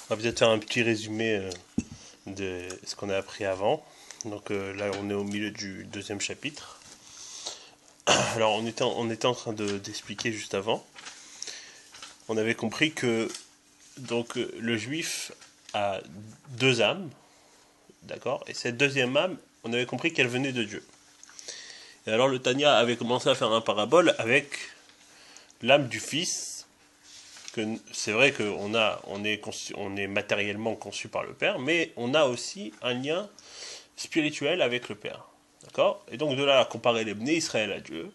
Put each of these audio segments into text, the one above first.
On va peut-être faire un petit résumé de ce qu'on a appris avant. Donc là, on est au milieu du deuxième chapitre. Alors, on était en train d'expliquer juste avant. On avait compris que donc le juif a deux âmes, d'accord. Et cette deuxième âme, on avait compris qu'elle venait de Dieu. Et alors le Tanya avait commencé à faire un parabole avec l'âme du fils. Que c'est vrai on est matériellement conçu par le Père, mais on a aussi un lien spirituel avec le Père. D'accord. Et donc de là à comparer les Bnei Israël à Dieu,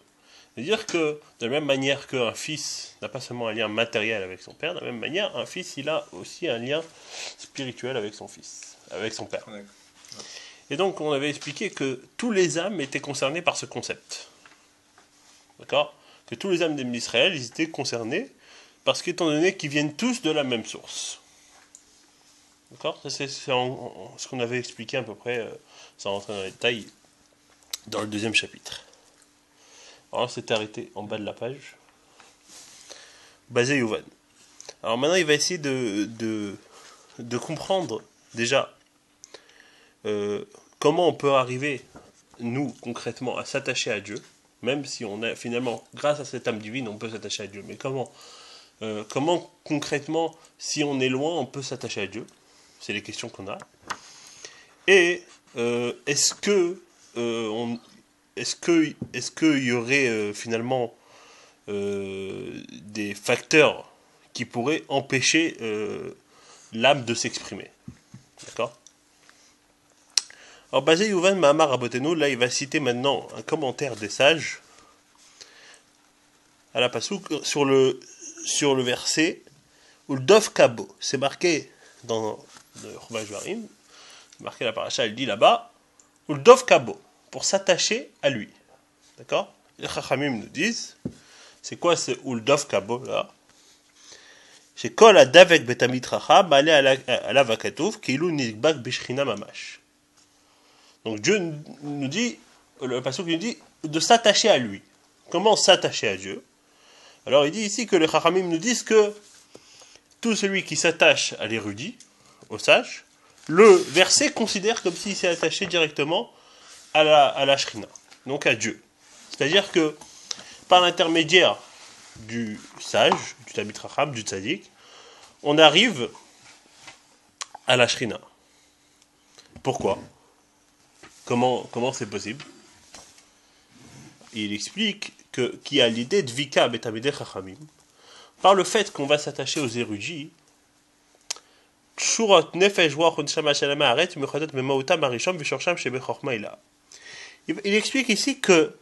c'est-à-dire que de la même manière qu'un fils n'a pas seulement un lien matériel avec son père, de la même manière, un fils, il a aussi un lien spirituel avec son fils, avec son père. Et donc, on avait expliqué que tous les âmes étaient concernés par ce concept. D'accord. Que tous les âmes d'Israël, ils étaient concernés parce qu'étant donné qu'ils viennent tous de la même source. D'accord. Ça, c'est ce qu'on avait expliqué à peu près, sans rentrer dans les détails, dans le deuxième chapitre. Alors, c'était arrêté en bas de la page. Basé Youvan. Alors maintenant, il va essayer de comprendre déjà comment on peut arriver, nous, concrètement, à s'attacher à Dieu, même si on a finalement, grâce à cette âme divine, on peut s'attacher à Dieu. Mais comment concrètement, si on est loin, on peut s'attacher à Dieu? C'est les questions qu'on a. Et est-ce qu'il y aurait finalement des facteurs qui pourraient empêcher l'âme de s'exprimer. D'accord. Alors, basé Yuvan Mahamar Rabotenu, là, il va citer maintenant un commentaire des sages à la Passouk sur le verset où le Dov Kabo, c'est marqué dans le Chumash Dvarim, marqué la paracha, elle dit là-bas, où le Dov Kabo, pour s'attacher à lui. D'accord. Les Chachamim nous disent, c'est quoi ce Uldov Kabo là? C'est Kol Adavek Betamit Racham allé à la Vakatouf Kilu Nidbak Bishrina Mamash. Donc Dieu nous dit, le passage nous dit de s'attacher à lui. Comment s'attacher à Dieu? Alors il dit ici que les Chachamim nous disent que tout celui qui s'attache à l'érudit, au sage, le verset considère comme s'il s'est attaché directement à la Shrina, donc à Dieu. C'est-à-dire que par l'intermédiaire du sage, du Talmid Chacham, du Tzadik, on arrive à la Shrina. Pourquoi? Comment c'est possible? Il explique qu'il y a l'idée de Vika Betamidei Chachamim, par le fait qu'on va s'attacher aux érudits, il explique ici que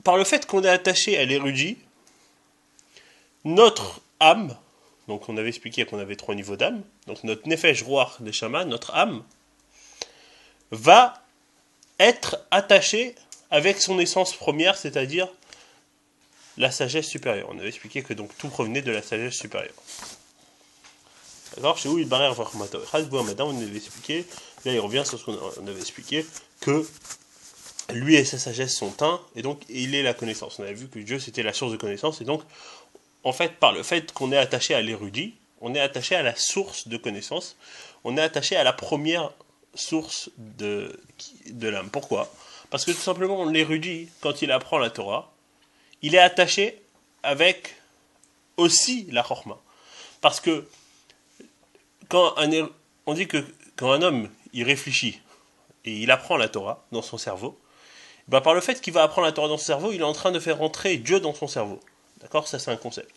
par le fait qu'on est attaché à l'érudit, notre âme, donc on avait expliqué qu'on avait 3 niveaux d'âme, donc notre nefesh roach neshama, notre âme, va être attachée avec son essence première, c'est-à-dire la sagesse supérieure. On avait expliqué que donc tout provenait de la sagesse supérieure. D'accord. Chez où il barre maintenant on avait expliqué, là il revient sur ce qu'on avait expliqué, que lui et sa sagesse sont un, et donc il est la connaissance. On avait vu que Dieu c'était la source de connaissance, et donc en fait par le fait qu'on est attaché à l'érudit, on est attaché à la source de connaissance, on est attaché à la première source de l'âme. Pourquoi? Parce que tout simplement l'érudit, quand il apprend la Torah, il est attaché avec aussi la Chorma. Parce que on dit que quand un homme il réfléchit et il apprend la Torah dans son cerveau, bah par le fait qu'il va apprendre la Torah dans son cerveau, il est en train de faire rentrer Dieu dans son cerveau. D'accord. Ça c'est un concept.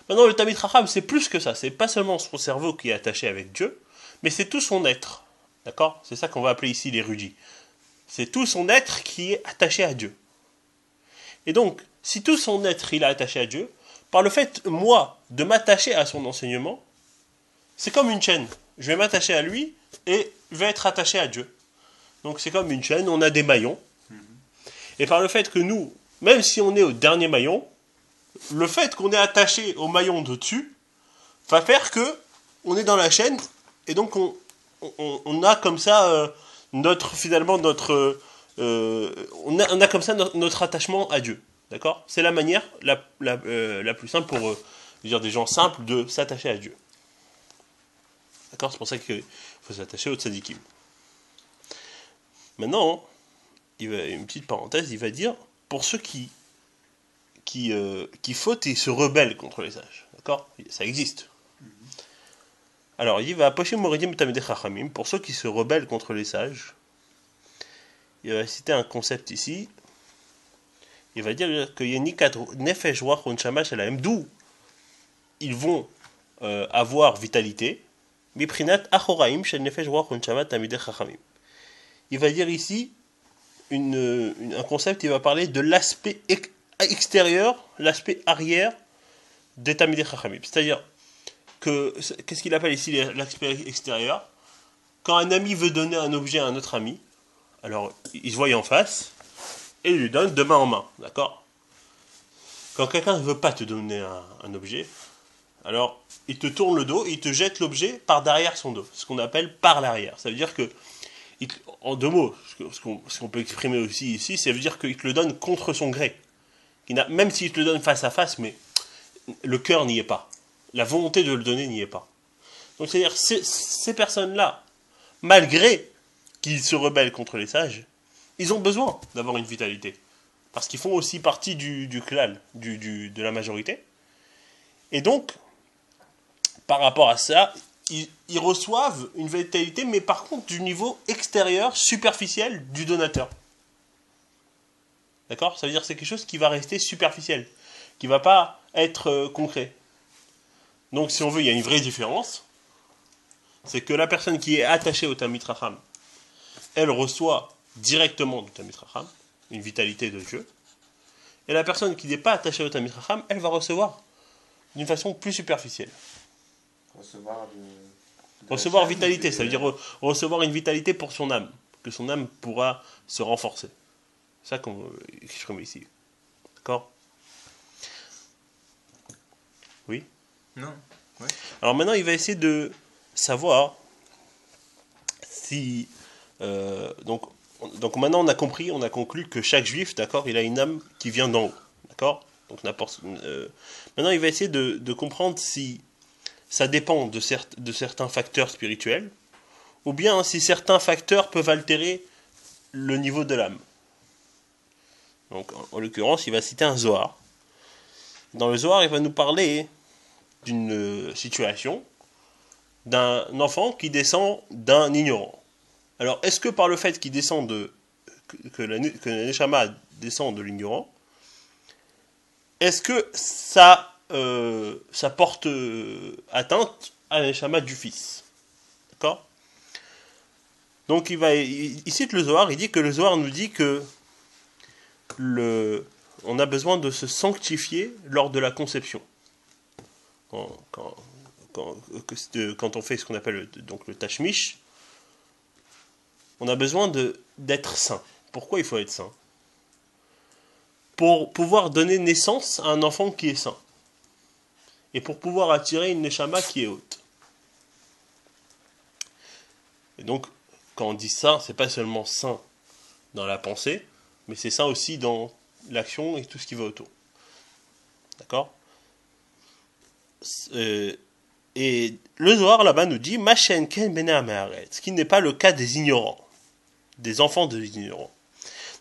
Maintenant le Talmid Chacham c'est plus que ça, c'est pas seulement son cerveau qui est attaché avec Dieu, mais c'est tout son être. D'accord. C'est ça qu'on va appeler ici l'érudit. C'est tout son être qui est attaché à Dieu. Et donc, si tout son être il est attaché à Dieu, par le fait, moi, de m'attacher à son enseignement, c'est comme une chaîne. Je vais m'attacher à lui et je vais être attaché à Dieu. Donc c'est comme une chaîne, on a des maillons. Et par le fait que nous, même si on est au dernier maillon, le fait qu'on est attaché au maillon de dessus va faire que on est dans la chaîne et donc on a comme ça on a comme ça notre attachement à Dieu. D'accord. C'est la manière la plus simple pour dire des gens simples de s'attacher à Dieu. D'accord? C'est pour ça qu'il faut s'attacher aux tzadikim. Maintenant, une petite parenthèse, il va dire, pour ceux qui fautent et se rebellent contre les sages. D'accord? Ça existe. Alors, il va pocher Moridim Tamedech Chachamim, pour ceux qui se rebellent contre les sages. Il va citer un concept ici. Il va dire que Yenikat Nefesh Ruach Unshama Shelahem, d'où ils vont avoir vitalité. Miprinat Achoraim Shel Nefesh Ruach Unshama Tamedech Chachamim. Il va dire ici un concept, il va parler de l'aspect extérieur, l'aspect arrière des Tamidei Chachamim. C'est-à-dire qu'est-ce qu'il appelle ici l'aspect extérieur? Quand un ami veut donner un objet à un autre ami, alors il se voit en face et il lui donne de main en main, d'accord? Quand quelqu'un ne veut pas te donner un objet, alors il te tourne le dos et il te jette l'objet par derrière son dos, ce qu'on appelle par l'arrière. Ça veut dire que, en deux mots, ce qu'on peut exprimer aussi ici, ça veut dire qu'il te le donne contre son gré. Même s'il te le donne face à face, mais le cœur n'y est pas. La volonté de le donner n'y est pas. Donc c'est-à-dire, ces personnes-là, malgré qu'ils se rebellent contre les sages, ils ont besoin d'avoir une vitalité. Parce qu'ils font aussi partie du klal, de la majorité. Et donc, par rapport à ça, ils reçoivent une vitalité, mais par contre du niveau extérieur, superficiel du donateur. D'accord? Ça veut dire que c'est quelque chose qui va rester superficiel, qui ne va pas être concret. Donc si on veut, il y a une vraie différence. C'est que la personne qui est attachée au Talmid Chacham, elle reçoit directement du Talmid Chacham, une vitalité de Dieu. Et la personne qui n'est pas attachée au Talmid Chacham, elle va recevoir d'une façon plus superficielle. Recevoir vitalité, ça veut dire recevoir une vitalité pour son âme, que son âme pourra se renforcer. C'est ça qu'on exprime ici. D'accord? Oui? Non. Ouais. Alors maintenant, il va essayer de savoir si... donc maintenant, on a compris, on a conclu que chaque juif, d'accord, il a une âme qui vient d'en haut. D'accord? Donc maintenant, il va essayer de comprendre si ça dépend de certains facteurs spirituels, ou bien si certains facteurs peuvent altérer le niveau de l'âme. Donc, en l'occurrence, il va citer un Zohar. Dans le Zohar, il va nous parler d'une situation d'un enfant qui descend d'un ignorant. Alors, est-ce que par le fait qu'il descend que la Neshama descend de l'ignorant, est-ce que ça porte atteinte à la Neshama du fils? D'accord? Donc, il cite le Zohar, il dit que le Zohar nous dit que on a besoin de se sanctifier lors de la conception. Quand on fait ce qu'on appelle donc le tashmish, on a besoin d'être saint. Pourquoi il faut être saint? Pour pouvoir donner naissance à un enfant qui est saint. Et pour pouvoir attirer une neshama qui est haute. Et donc, quand on dit saint, c'est pas seulement saint dans la pensée, mais c'est saint aussi dans l'action et tout ce qui va autour. D'accord? Et le Zohar là-bas nous dit Machen ken bene ha'me'aretz, ce qui n'est pas le cas des ignorants, des enfants des ignorants.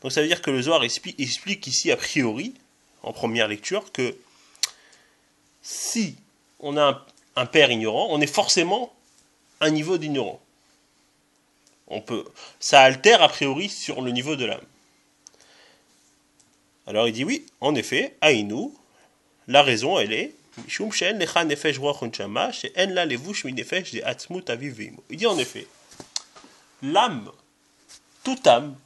Donc ça veut dire que le Zohar explique ici a priori, en première lecture, que si on a un père ignorant, on est forcément un niveau d'ignorant. Ça altère a priori sur le niveau de l'âme. Alors il dit oui, en effet, Aïnou, la raison elle est il dit en effet, l'âme, toute âme,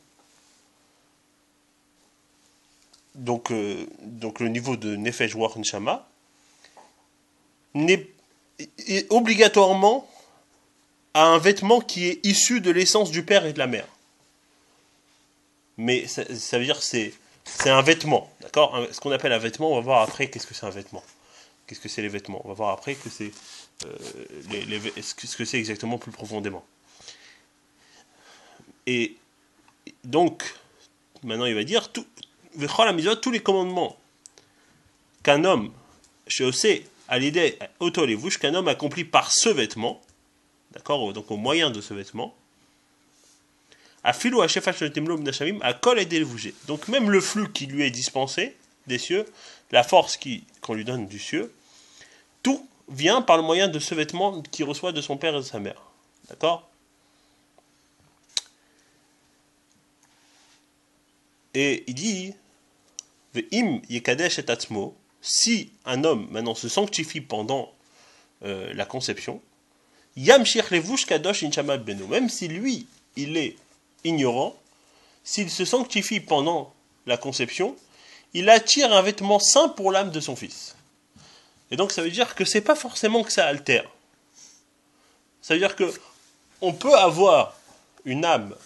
donc le niveau de Nefesh Ruach Neshama, est obligatoirement à un vêtement qui est issu de l'essence du père et de la mère. Mais ça veut dire que c'est un vêtement, d'accord? Ce qu'on appelle un vêtement, on va voir après qu'est-ce que c'est un vêtement. Qu'est-ce que c'est les vêtements? On va voir après que c'est ce que c'est exactement plus profondément. Et donc, maintenant il va dire tous les commandements qu'un homme, chez Osé, à l'idée, qu'un homme accomplit par ce vêtement, d'accord, donc au moyen de ce vêtement, à filo à kol et delvouché. Donc même le flux qui lui est dispensé des cieux, la force qu'on lui donne du cieux, tout vient par le moyen de ce vêtement qu'il reçoit de son père et de sa mère. D'accord? Et il dit, Ve'im yekadesh et atzmo, si un homme maintenant se sanctifie pendant la conception, Yamshir levush kadosh inchama beno, même si lui, il est ignorant, s'il se sanctifie pendant la conception, il attire un vêtement saint pour l'âme de son fils. Et donc ça veut dire que c'est pas forcément que ça altère. Ça veut dire que on peut avoir une âme,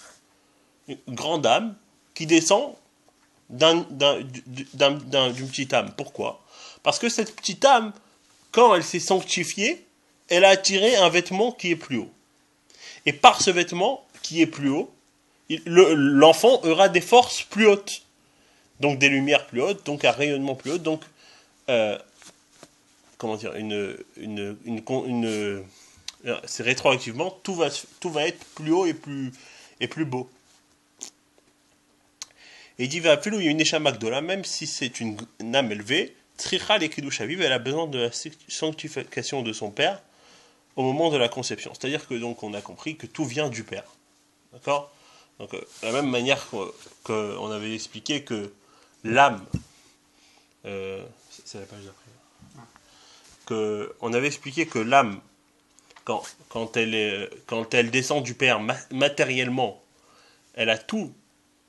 une grande âme, qui descend d'une petite âme. Pourquoi? Parce que cette petite âme, quand elle s'est sanctifiée, elle a attiré un vêtement qui est plus haut. Et par ce vêtement qui est plus haut, l'enfant aura des forces plus hautes. Donc des lumières plus hautes, donc un rayonnement plus haut, donc comment dire, c'est rétroactivement, tout va être plus haut et plus beau. Et il dit, il y a une Neshama Gdola, même si c'est une âme élevée, Tzricha les Kiddush Aviv, elle a besoin de la sanctification de son père au moment de la conception. C'est-à-dire que donc on a compris que tout vient du père. D'accord? Donc de la même manière qu'on avait expliqué que l'âme, c'est la page d'après, on avait expliqué que l'âme, quand elle descend du père matériellement, elle a tout.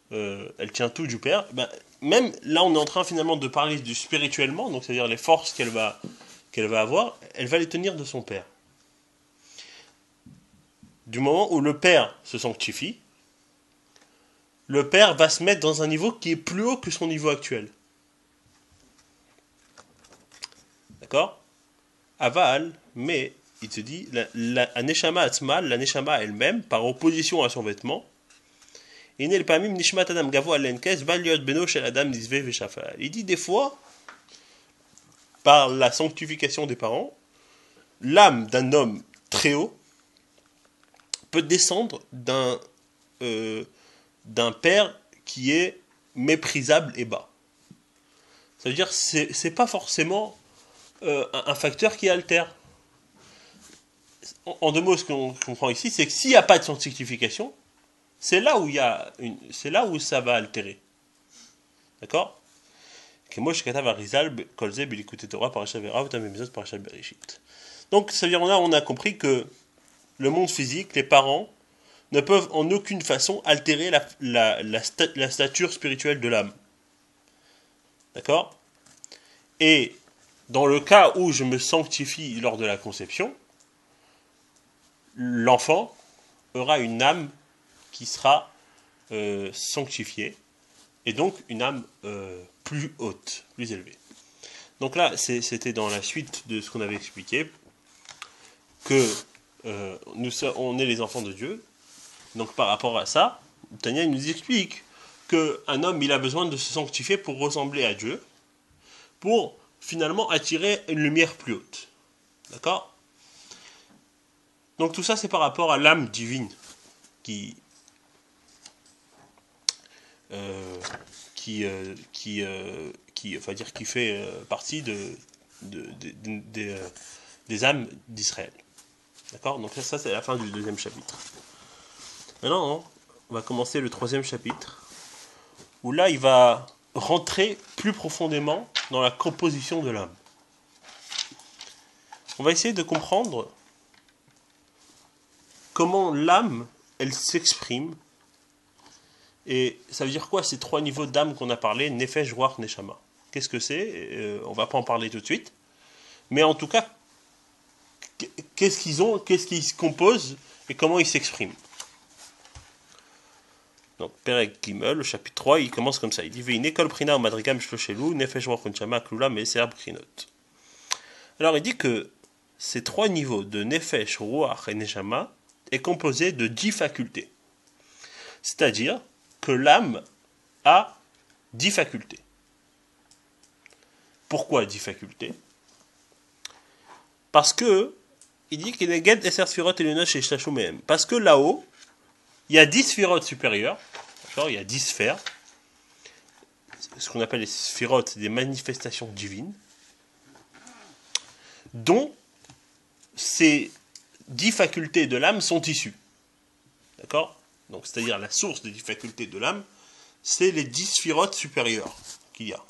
Elle tient tout du père, ben, même là on est en train finalement de parler du spirituellement, donc c'est-à-dire les forces qu'elle va avoir, elle va les tenir de son père. Du moment où le père se sanctifie, le père va se mettre dans un niveau qui est plus haut que son niveau actuel. D'accord? Aval, mais il te dit, la neshama atzmal, la neshama elle-même, par opposition à son vêtement, il dit des fois, par la sanctification des parents, l'âme d'un homme très haut peut descendre d'un père qui est méprisable et bas. Ça veut dire que c'est pas forcément un facteur qui altère. En deux mots, ce qu'on comprend ici, c'est que s'il n'y a pas de sanctification, c'est là où ça va altérer. D'accord? Donc, ça veut dire là, on a compris que le monde physique, les parents, ne peuvent en aucune façon altérer la stature spirituelle de l'âme. D'accord? Et dans le cas où je me sanctifie lors de la conception, l'enfant aura une âme qui sera sanctifiée, et donc une âme plus haute, plus élevée. Donc là, c'était dans la suite de ce qu'on avait expliqué, que on est les enfants de Dieu. Donc par rapport à ça, Tania nous explique qu'un homme, il a besoin de se sanctifier pour ressembler à Dieu, pour finalement attirer une lumière plus haute. D'accord? Donc tout ça, c'est par rapport à l'âme divine qui fait partie des âmes d'Israël. D'accord? Donc ça c'est la fin du deuxième chapitre. Maintenant, on va commencer le troisième chapitre, où là, il va rentrer plus profondément dans la composition de l'âme. On va essayer de comprendre comment l'âme, elle s'exprime. Et ça veut dire quoi ces trois niveaux d'âme qu'on a parlé, Nefesh, Ruach, Neshama? Qu'est-ce que c'est? On va pas en parler tout de suite. Mais en tout cas, qu'est-ce qu'ils ont, qu'est-ce qu'ils se composent et comment ils s'expriment? Donc, Perek Gimel, le chapitre 3, il commence comme ça. Il dit Veine kol prina ou madrigam shloshelu, nefesh ruach neshama klula me'eser brinot. Alors, il dit que ces trois niveaux de nefesh, ruach et neshama est composé de 10 facultés. C'est-à-dire que l'âme a 10 facultés. Pourquoi 10 facultés? Parce que il dit qu'il est Ged Esser Sfirot Elyonos chez Shtachoumehem. Parce que là-haut, il y a 10 Sfirot supérieures. D'accord, il y a 10 sphères. Ce qu'on appelle les Sfirot, c'est des manifestations divines. Dont ces 10 facultés de l'âme sont issues. D'accord? Donc, c'est-à-dire la source des 10 facultés de l'âme, c'est les 10 Sfirot supérieures qu'il y a.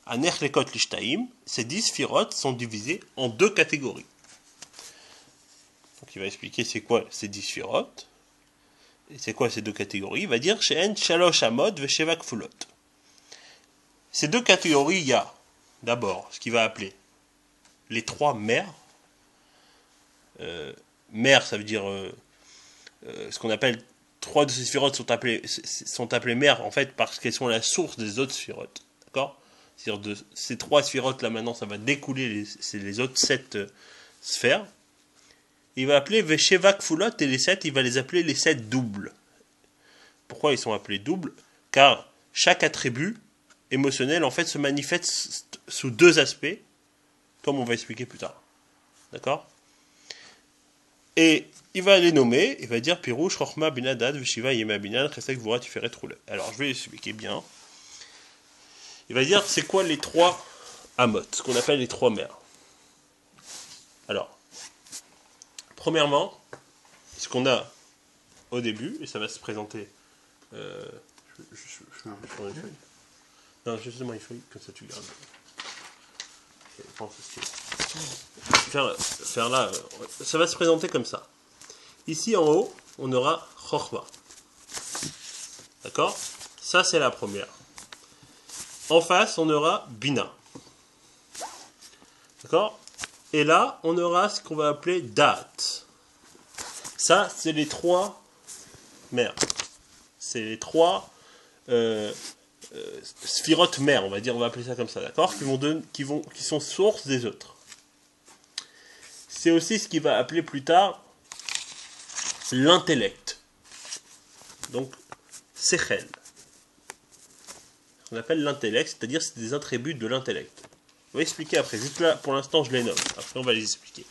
Aner Lekot Lishtaim, ces 10 Sfirot sont divisées en 2 catégories. Donc, il va expliquer c'est quoi ces 10 Sfirot. Et c'est quoi ces 2 catégories? Il va dire She'en Shalosh Amod Vesheva Kfulot. Ces 2 catégories, il y a d'abord ce qu'il va appeler les 3 mers. Mers, ça veut dire ce qu'on appelle 3 de ces sphirotes sont appelées mers en fait parce qu'elles sont la source des autres sphirotes. D'accord? C'est-à-dire de ces 3 sphirotes là maintenant ça va découler les autres 7 sphères. Il va appeler Vesheva Kfulot et les 7, il va les appeler les 7 doubles. Pourquoi ils sont appelés doubles? Car chaque attribut émotionnel en fait se manifeste sous 2 aspects, comme on va expliquer plus tard. D'accord? Et il va les nommer, il va dire Pirouche, Chochma, Binadad, Veshiva, Yema, Binan, Chesek, Vora, Tiferet, Roulé. Alors je vais expliquer bien. Il va dire c'est quoi les 3 Amot, ce qu'on appelle les 3 mers. Alors, premièrement, ce qu'on a au début, et ça va se présenter. Je prends une feuille. Non, justement une feuille, comme ça tu gardes. Faire là, ça va se présenter comme ça. Ici en haut, on aura Chochma. D'accord? Ça c'est la première. En face, on aura Bina. D'accord? Et là, on aura ce qu'on va appeler Da'at. Ça, c'est les 3 mers. C'est les 3 sphirotes mères, on va dire, on va appeler ça comme ça, d'accord? Qui sont source des autres. C'est aussi ce qu'il va appeler plus tard l'intellect. Donc, Sechel. On appelle l'intellect, c'est-à-dire c'est des attributs de l'intellect. On va expliquer après. Juste là, pour l'instant, je les nomme. Après, on va les expliquer.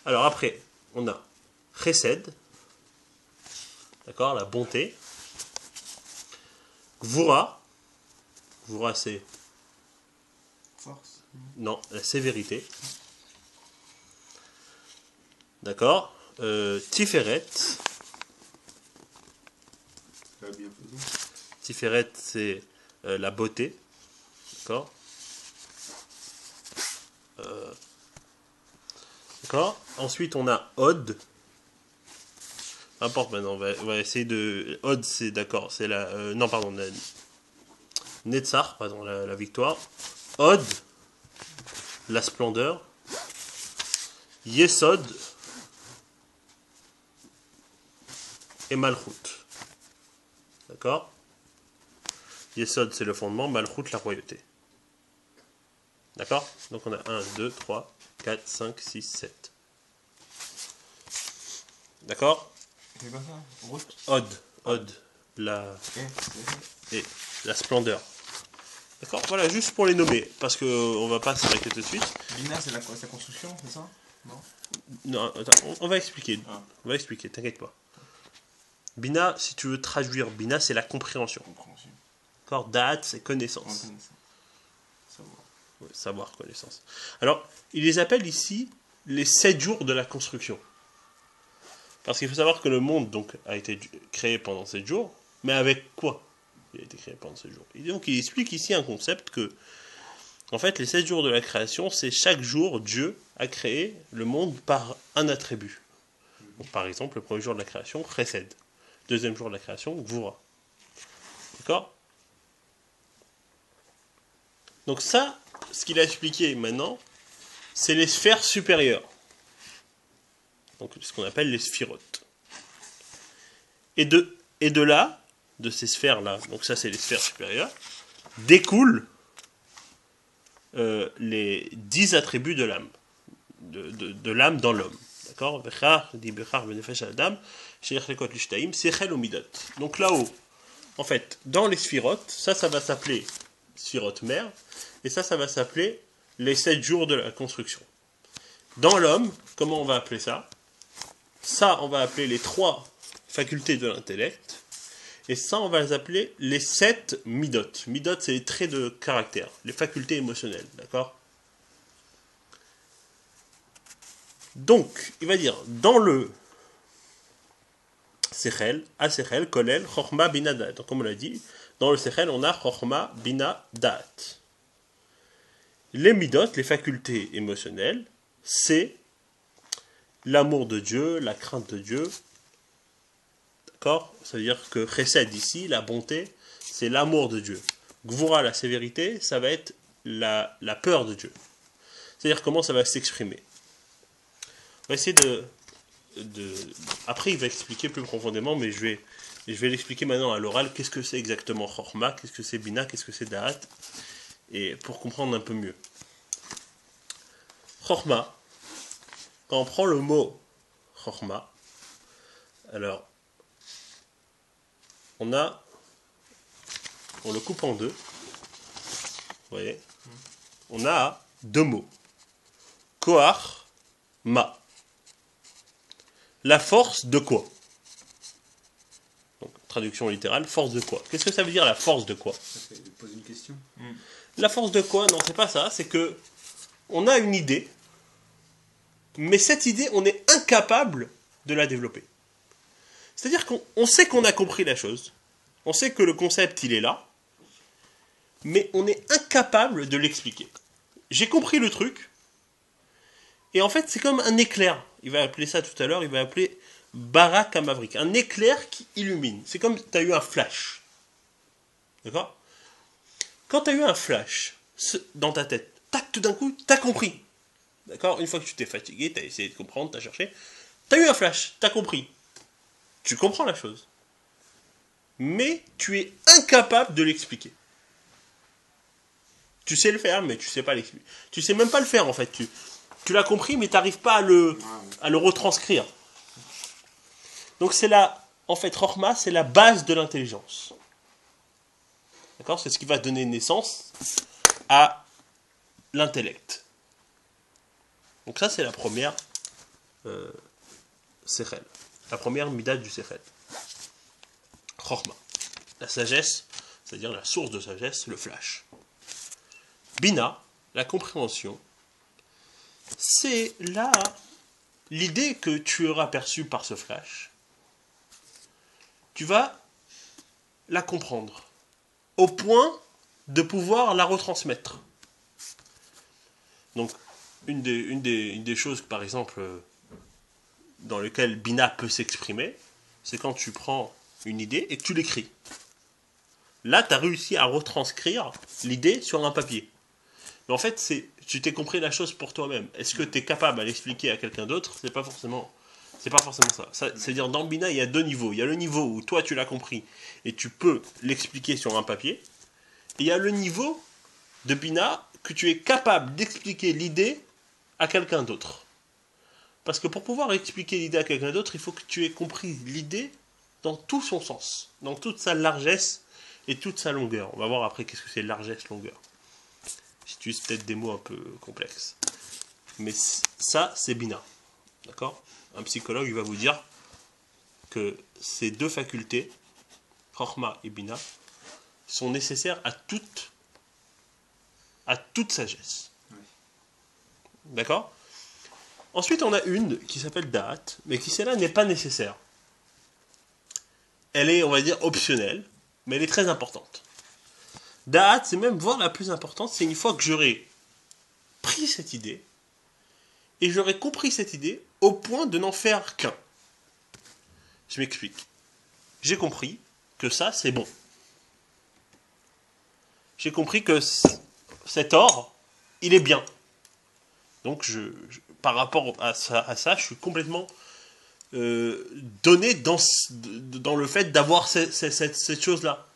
Alors après, on a Chesed. D'accord, la bonté. Gvura. Gvura, c'est... Force. Non, la sévérité. D'accord. Tiferet. La bienfaisance. Tiferet, c'est la beauté. D'accord. D'accord. Ensuite, on a Od. N'importe maintenant, on va essayer de... Od, c'est d'accord, c'est la... non, pardon, Netzach, pardon, la victoire. Od, la splendeur. Yesod et Malchut. D'accord? Yesod, c'est le fondement, Malchut, la royauté. D'accord? Donc on a 1, 2, 3, 4, 5, 6, 7. D'accord? C'est quoi ça? Route. Od, la splendeur. D'accord? Voilà, juste pour les nommer, parce qu'on va pas s'arrêter tout de suite. Bina, c'est la construction, c'est ça? Non? Non, attends, on va expliquer. Ah. On va expliquer, t'inquiète pas. Bina, si tu veux traduire Bina, c'est la compréhension. Compréhension. D'accord? Da'at, c'est connaissance. Savoir. Ouais, savoir, connaissance. Alors, il les appelle ici les 7 jours de la construction. Parce qu'il faut savoir que le monde donc, a été créé pendant 7 jours, mais avec quoi il a été créé pendant 7 jours? Et donc il explique ici un concept que, en fait, les 7 jours de la création, c'est chaque jour, Dieu a créé le monde par un attribut. Donc, par exemple, le premier jour de la création, Chesed. Deuxième jour de la création, Gvura. D'accord? Donc ça, ce qu'il a expliqué maintenant, c'est les sphères supérieures. Donc ce qu'on appelle les sphirotes. Et de là, de ces sphères-là, donc ça c'est les sphères supérieures, découlent les 10 attributs de l'âme. De l'âme dans l'homme. D'accord? Donc là-haut, en fait, dans les sphirotes, ça va s'appeler sphirote mère, et ça va s'appeler les 7 jours de la construction. Dans l'homme, comment on va appeler ça? Ça, on va appeler les 3 facultés de l'intellect. Et ça, on va les appeler les 7 midot. Midot, c'est les traits de caractère, les facultés émotionnelles, d'accord? Donc, il va dire, dans le Sechel, Asechel, Kolel, Chochma, Bina, Da'at. Donc, comme on l'a dit, dans le Sechel, on a Chochma, Bina, Da'at. Les midot, les facultés émotionnelles, c'est l'amour de Dieu, la crainte de Dieu. D'accord? Ça veut dire que Chesed ici, la bonté, c'est l'amour de Dieu. Gvura, la sévérité, ça va être la peur de Dieu. C'est-à-dire comment ça va s'exprimer. On va essayer Après, il va expliquer plus profondément, mais je vais l'expliquer maintenant à l'oral. Qu'est-ce que c'est exactement Chorma? Qu'est-ce que c'est Bina? Qu'est-ce que c'est Da'at? Et pour comprendre un peu mieux. Chorma, quand on prend le mot Chorma, alors, on le coupe en deux. Vous voyez? On a 2 mots. Koach, ma. La force de quoi? Donc, traduction littérale, force de quoi? Qu'est-ce que ça veut dire la force de quoi? Ça fait poser une question. La force de quoi? Non, c'est pas ça. C'est que on a une idée, mais cette idée, on est incapable de la développer. C'est-à-dire qu'on sait qu'on a compris la chose, on sait que le concept, il est là, mais on est incapable de l'expliquer. J'ai compris le truc, et en fait, c'est comme un éclair. Il va appeler ça tout à l'heure, il va appeler Barak Amavrik, un éclair qui illumine. C'est comme tu as eu un flash. D'accord? Quand tu as eu un flash dans ta tête, tac, tout d'un coup, tu as compris. D'accord? Une fois que tu t'es fatigué, tu as essayé de comprendre, tu as cherché, tu as eu un flash, tu as compris. Tu comprends la chose. Mais tu es incapable de l'expliquer. Tu sais le faire, mais tu sais pas l'expliquer. Tu sais même pas le faire, en fait. Tu l'as compris, mais tu n'arrives pas à le retranscrire. Donc en fait, Chorma, c'est la base de l'intelligence. D'accord? C'est ce qui va donner naissance à l'intellect. Donc ça, c'est la première Sechel. La première Midat du Sechel. Chorma. La sagesse, c'est-à-dire la source de sagesse, le flash. Bina, la compréhension, c'est là l'idée que tu auras perçue par ce flash. Tu vas la comprendre au point de pouvoir la retransmettre. Donc, une des choses, par exemple, dans lesquelles Bina peut s'exprimer, c'est quand tu prends une idée et que tu l'écris. Là, tu as réussi à retranscrire l'idée sur un papier. Mais en fait, tu t'es compris la chose pour toi-même. Est-ce que tu es capable à l'expliquer à quelqu'un d'autre? C'est pas forcément ça. C'est-à-dire, dans Bina, il y a 2 niveaux. Il y a le niveau où toi, tu l'as compris et tu peux l'expliquer sur un papier. Et il y a le niveau de Bina que tu es capable d'expliquer l'idée à quelqu'un d'autre. Parce que pour pouvoir expliquer l'idée à quelqu'un d'autre, il faut que tu aies compris l'idée dans tout son sens, dans toute sa largesse et toute sa longueur. On va voir après qu'est-ce que c'est largesse, longueur. J'utilise peut-être des mots un peu complexes. Mais ça, c'est Bina. D'accord? Un psychologue, il va vous dire que ces 2 facultés, Chochma et Bina, sont nécessaires à toute sagesse. Oui. D'accord? Ensuite, on a une qui s'appelle Da'at, mais qui celle-là n'est pas nécessaire. Elle est, on va dire, optionnelle, mais elle est très importante. Da'at, c'est même voire la plus importante, c'est une fois que j'aurai pris cette idée, et j'aurai compris cette idée au point de n'en faire qu'un. Je m'explique. J'ai compris que ça, c'est bon. J'ai compris que cet or, il est bien. Donc, par rapport à ça, je suis complètement donné dans le fait d'avoir cette chose-là.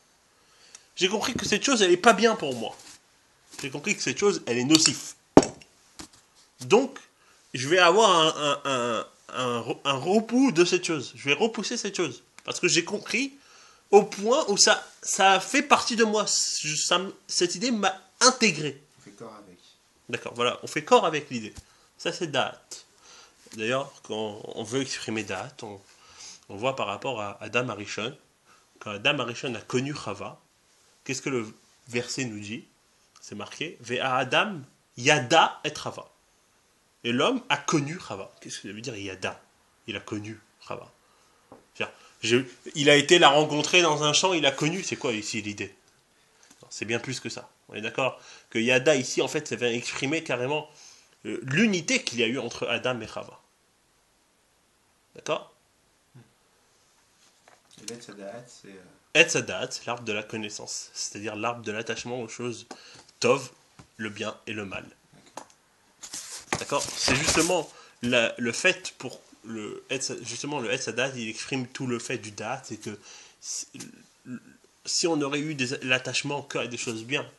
J'ai compris que cette chose, elle n'est pas bien pour moi. J'ai compris que cette chose, elle est nocive. Donc, je vais avoir un repos de cette chose. Je vais repousser cette chose. Parce que j'ai compris au point où ça fait partie de moi. Cette idée m'a intégré. On fait corps avec. D'accord, voilà. On fait corps avec l'idée. Ça, c'est date. D'ailleurs, quand on veut exprimer date, on voit par rapport à Adam Arishon. Quand Adam Arishon a connu Chava, qu'est-ce que le verset nous dit? C'est marqué Ve'a Adam Yada et Chava. Et l'homme a connu Chava. Qu'est-ce que ça veut dire Yada? Il a connu Chava. Il a été la rencontrer dans un champ, il a connu. C'est quoi ici l'idée? C'est bien plus que ça. On est d'accord que Yada ici, en fait, ça vient exprimer carrément l'unité qu'il y a eu entre Adam et Chava. D'accord? Et l'Etz Hadat, c'est. Etz Hadat, c'est l'arbre de la connaissance, c'est-à-dire l'arbre de l'attachement aux choses Tov, le bien et le mal. D'accord? C'est justement le fait pour justement le Etz Hadat, il exprime tout le fait du Dat, c'est que si on aurait eu l'attachement qu'à des choses bien,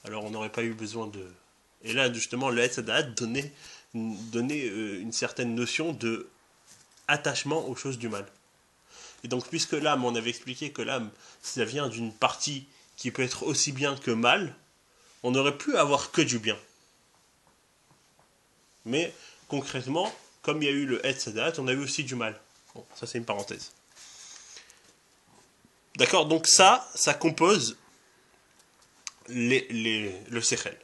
alors on n'aurait pas eu besoin de. Et là, justement, le Etz Hadat donnait une certaine notion de attachement aux choses du mal. Et donc, puisque l'âme, on avait expliqué que l'âme, ça vient d'une partie qui peut être aussi bien que mal, on aurait pu avoir que du bien. Mais, concrètement, comme il y a eu le Etz Hadat, on a eu aussi du mal. Bon, ça c'est une parenthèse. D'accord? Donc ça compose le Sechel,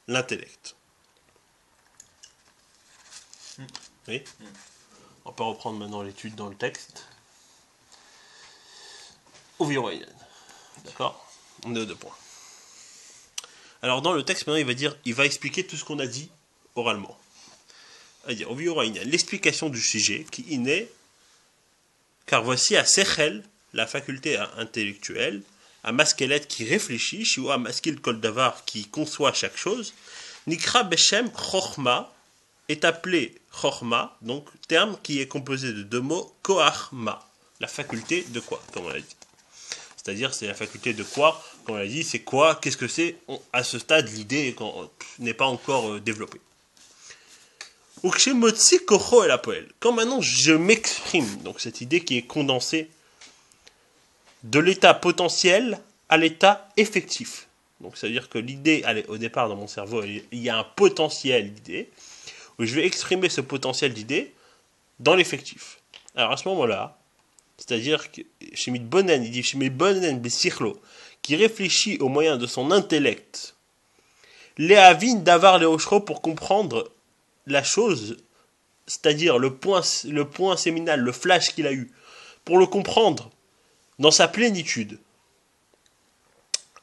l'intellect. Oui? On peut reprendre maintenant l'étude dans le texte. Ouvir. D'accord? On est aux 2 points. Alors dans le texte, maintenant, il va expliquer tout ce qu'on a dit oralement. C'est-à-dire, l'explication du sujet qui y naît, car voici à Sechel, la faculté intellectuelle, à Maskelet qui réfléchit, ou à Maskil Kol Davar qui conçoit chaque chose, Nikra Beshem Chochma est appelé Chochma, donc terme qui est composé de 2 mots, Koachma, la faculté de quoi, comme on l'a dit. C'est-à-dire, c'est la faculté de quoi, comme on l'a dit, c'est quoi, qu'est-ce que c'est, à ce stade, l'idée n'est pas encore développée. Quand maintenant je m'exprime, donc cette idée qui est condensée de l'état potentiel à l'état effectif. Donc c'est-à-dire que l'idée, au départ dans mon cerveau, il y a un potentiel d'idée, où je vais exprimer ce potentiel d'idée dans l'effectif. Alors à ce moment-là, c'est-à-dire que Shemit Bonen, il dit Shemit Bonen Besichlo, qui réfléchit au moyen de son intellect, Léavin Davar Leoshro pour comprendre la chose, c'est-à-dire le point séminal, le flash qu'il a eu, pour le comprendre dans sa plénitude.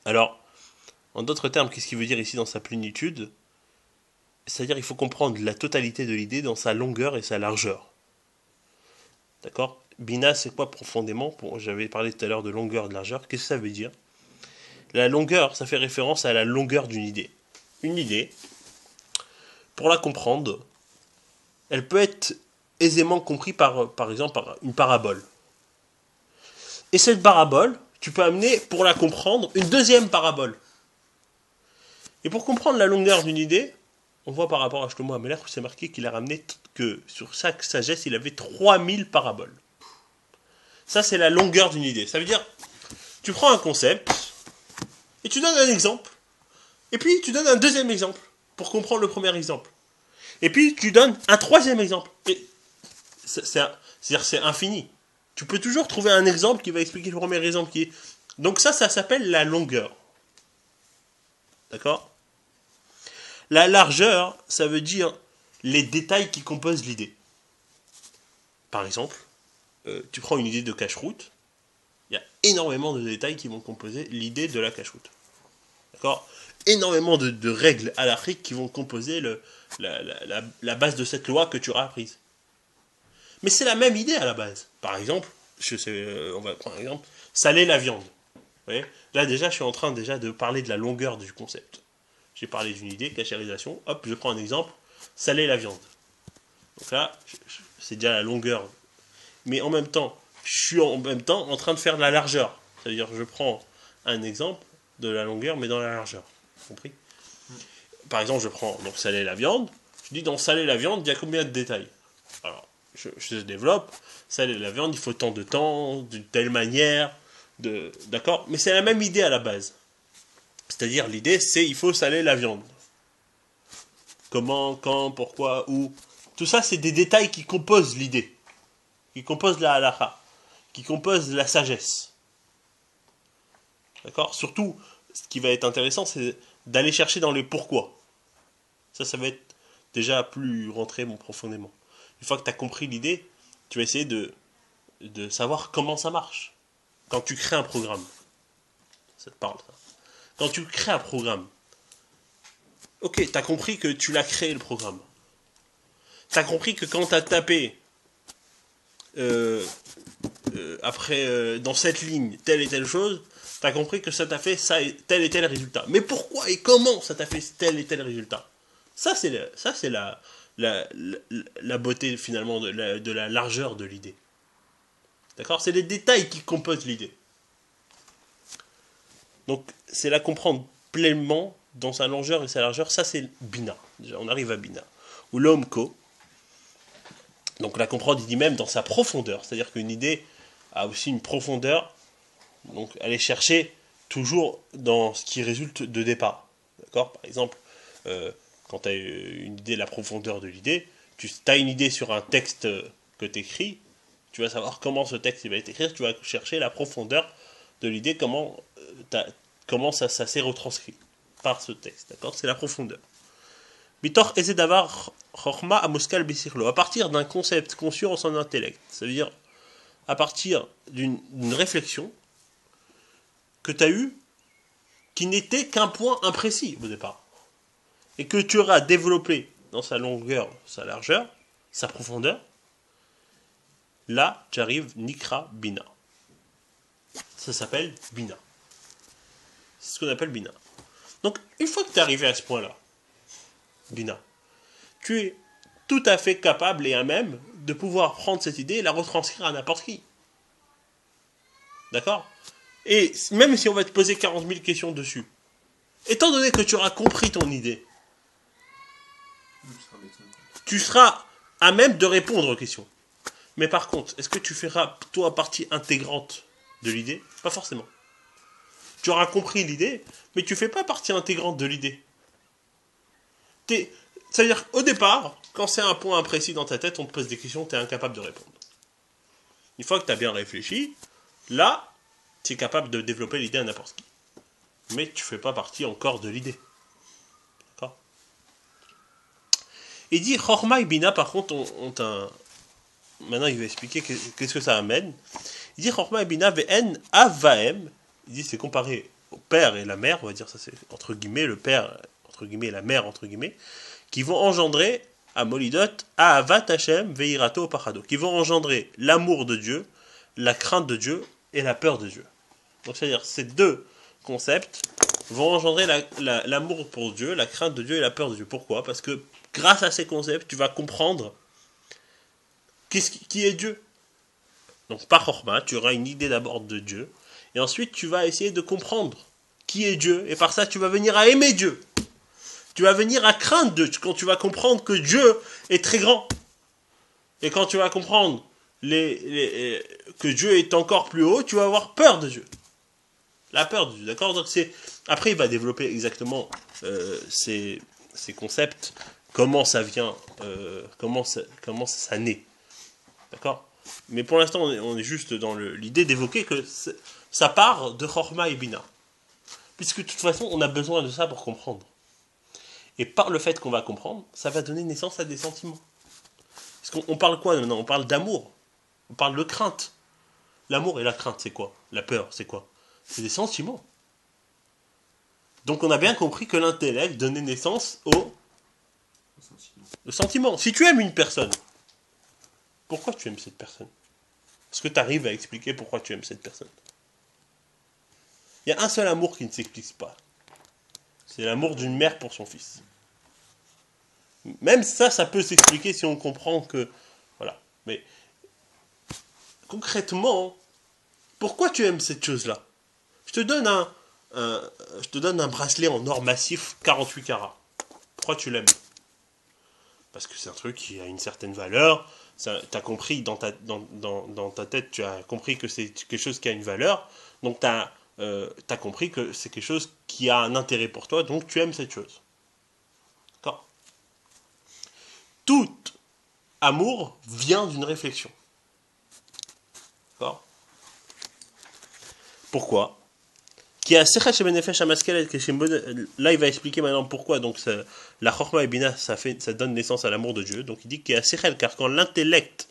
Alors, en d'autres termes, qu'est-ce qu'il veut dire ici dans sa plénitude? C'est-à-dire il faut comprendre la totalité de l'idée dans sa longueur et sa largeur. D'accord? Bina, c'est quoi profondément? J'avais parlé tout à l'heure de longueur, de largeur. Qu'est-ce que ça veut dire? La longueur, ça fait référence à la longueur d'une idée. Une idée, pour la comprendre, elle peut être aisément comprise par exemple par une parabole. Et cette parabole, tu peux amener, pour la comprendre, une deuxième parabole. Et pour comprendre la longueur d'une idée, on voit par rapport à Shlomo Amelech, c'est marqué qu'il a ramené que sur chaque sagesse, il avait 3000 paraboles. Ça, c'est la longueur d'une idée. Ça veut dire, tu prends un concept, et tu donnes un exemple, et puis tu donnes un deuxième exemple, pour comprendre le premier exemple. Et puis tu donnes un troisième exemple. Et c'est-à-dire c'est infini. Tu peux toujours trouver un exemple qui va expliquer le premier exemple qui est. Donc ça s'appelle la longueur. D'accord? La largeur, ça veut dire les détails qui composent l'idée. Par exemple, tu prends une idée de cache-route, il y a énormément de détails qui vont composer l'idée de la cache-route. D'accord? Énormément de règles halachiques qui vont composer la base de cette loi que tu auras apprise. Mais c'est la même idée à la base. Par exemple, on va prendre un exemple, saler la viande. Vous voyez? Là déjà, je suis en train déjà de parler de la longueur du concept. J'ai parlé d'une idée, cachérisation, hop, je prends un exemple, saler la viande. Donc là, c'est déjà la longueur. Mais en même temps, je suis en même temps en train de faire de la largeur. C'est-à-dire, je prends un exemple de la longueur, mais dans la largeur. Compris? Par exemple, je prends donc saler la viande. Je dis dans saler la viande, il y a combien de détails? Alors, je développe. Saler la viande, il faut tant de temps, d'une telle manière, d'accord? Mais c'est la même idée à la base. C'est-à-dire, l'idée, c'est il faut saler la viande. comment, quand, pourquoi, où. Tout ça, c'est des détails qui composent l'idée, qui composent la halakha, qui composent la sagesse. D'accord? Surtout, ce qui va être intéressant, c'est d'aller chercher dans les pourquoi. Ça va être déjà plus rentré profondément. Une fois que tu as compris l'idée, tu vas essayer de savoir comment ça marche. Quand tu crées un programme, ça te parle ça. Quand tu crées un programme, ok, tu as compris que tu l'as créé le programme. Tu as compris que quand tu as tapé dans cette ligne telle et telle chose, tu as compris que ça t'a fait ça tel et tel résultat. Mais pourquoi et comment ça t'a fait tel et tel résultat? Ça, c'est la beauté finalement de la largeur de l'idée. D'accord? C'est les détails qui composent l'idée. Donc, c'est la comprendre pleinement dans sa longueur et sa largeur. Ça, c'est Bina. Déjà, on arrive à Bina. Ou l'Omko. Donc, la comprendre, il dit même dans sa profondeur. C'est-à-dire qu'une idée a aussi une profondeur. Donc, aller chercher toujours dans ce qui résulte de départ. D'accord? Par exemple, quand tu as une idée, la profondeur de l'idée, tu as une idée sur un texte que tu écris, tu vas savoir comment ce texte va être écrit, tu vas chercher la profondeur de l'idée, comment ça s'est retranscrit par ce texte. D'accord? C'est la profondeur. Mitor ezedavar chorma amuskal bisirlo. À partir d'un concept conçu en son intellect, ça veut dire à partir d'une réflexion que tu as eue qui n'était qu'un point imprécis au départ. Et que tu auras développé dans sa longueur, sa largeur, sa profondeur, là, tu arrives Nikra Bina. Ça s'appelle Bina. C'est ce qu'on appelle Bina. Donc, une fois que tu es arrivé à ce point-là, Bina, tu es tout à fait capable et à même de pouvoir prendre cette idée et la retranscrire à n'importe qui. D'accord? Et même si on va te poser 40 000 questions dessus, étant donné que tu auras compris ton idée, tu seras à même de répondre aux questions. Mais par contre, est-ce que tu feras, toi, partie intégrante de l'idée? Pas forcément. Tu auras compris l'idée, mais tu ne fais pas partie intégrante de l'idée. C'est-à-dire qu'au départ, quand c'est un point imprécis dans ta tête, on te pose des questions, tu es incapable de répondre. Une fois que tu as bien réfléchi, là, tu es capable de développer l'idée à n'importe qui. Mais tu ne fais pas partie encore de l'idée. D'accord? Il dit, Chorma et Bina, par contre, maintenant il va expliquer qu'est-ce que ça amène. Il dit, Chorma et Bina ve'en avaem. Il dit, c'est comparé au père et la mère, on va dire ça c'est entre guillemets, le père, entre guillemets, et la mère, entre guillemets, qui vont engendrer à Molidot, à Avat Hashem, Veirato Pachado, qui vont engendrer l'amour de Dieu, la crainte de Dieu et la peur de Dieu. Donc c'est-à-dire ces deux concepts vont engendrer l'amour pour Dieu, la crainte de Dieu et la peur de Dieu. Pourquoi? Parce que grâce à ces concepts, tu vas comprendre qui est Dieu. Donc par Chorma, tu auras une idée d'abord de Dieu, et ensuite tu vas essayer de comprendre qui est Dieu, et par ça tu vas venir à aimer Dieu. Tu vas venir à craindre Dieu, quand tu vas comprendre que Dieu est très grand. Et quand tu vas comprendre que Dieu est encore plus haut, tu vas avoir peur de Dieu. La peur de Dieu, d'accord? Donc après il va développer exactement ces concepts, comment ça vient, comment ça naît. D'accord? Mais pour l'instant, on est juste dans l'idée d'évoquer que ça part de Chorma et Bina. Puisque de toute façon, on a besoin de ça pour comprendre. Et par le fait qu'on va comprendre, ça va donner naissance à des sentiments. Parce qu'on parle quoi maintenant? On parle d'amour. On parle de crainte. L'amour et la crainte, c'est quoi? La peur, c'est quoi? C'est des sentiments. Donc on a bien compris que l'intellect donnait naissance au sentiment. Si tu aimes une personne, pourquoi tu aimes cette personne? Est-ce que tu arrives à expliquer pourquoi tu aimes cette personne? Il y a un seul amour qui ne s'explique pas. C'est l'amour d'une mère pour son fils. Même ça peut s'expliquer si on comprend que... Voilà. Mais concrètement, pourquoi tu aimes cette chose-là? Je te donne un bracelet en or massif 48 carats. Pourquoi tu l'aimes? Parce que c'est un truc qui a une certaine valeur. Tu as compris dans ta tête, tu as compris que c'est quelque chose qui a une valeur. Donc tu as compris que c'est quelque chose qui a un intérêt pour toi. Donc tu aimes cette chose. D'accord? tout amour vient d'une réflexion. D'accord? Pourquoi? Là, il va expliquer maintenant pourquoi. Donc, la Chorma et Bina, ça donne naissance à l'amour de Dieu. Donc, il dit qu'il y a Sechel, car quand l'intellect,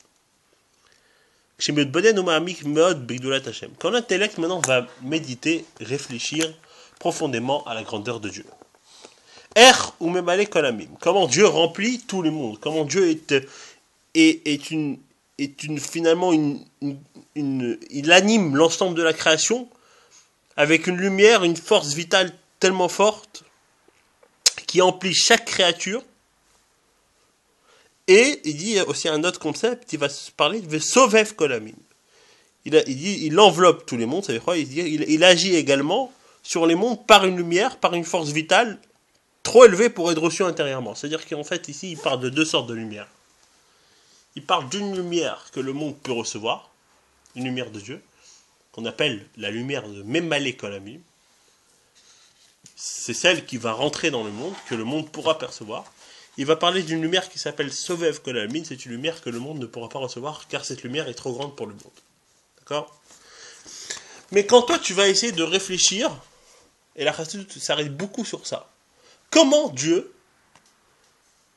quand l'intellect maintenant va méditer, réfléchir profondément à la grandeur de Dieu. Ou memale kolamim. Comment Dieu remplit tout le monde. Comment Dieu finalement il anime l'ensemble de la création avec une lumière, une force vitale tellement forte qui emplit chaque créature. Et il dit aussi un autre concept, il va se parler de Sovev Kolamim. Il enveloppe tous les mondes, ça veut dire il agit également sur les mondes par une lumière, par une force vitale trop élevée pour être reçue intérieurement. C'est-à-dire qu'en fait, ici, il parle de deux sortes de lumière. Il parle d'une lumière que le monde peut recevoir, une lumière de Dieu, qu'on appelle la lumière de Memale Kolamim. C'est celle qui va rentrer dans le monde, que le monde pourra percevoir. Il va parler d'une lumière qui s'appelle Sovev Kolamim, c'est une lumière que le monde ne pourra pas recevoir, car cette lumière est trop grande pour le monde. D'accord? Mais quand toi, tu vas essayer de réfléchir, et la Chassidut s'arrête beaucoup sur ça. Comment Dieu,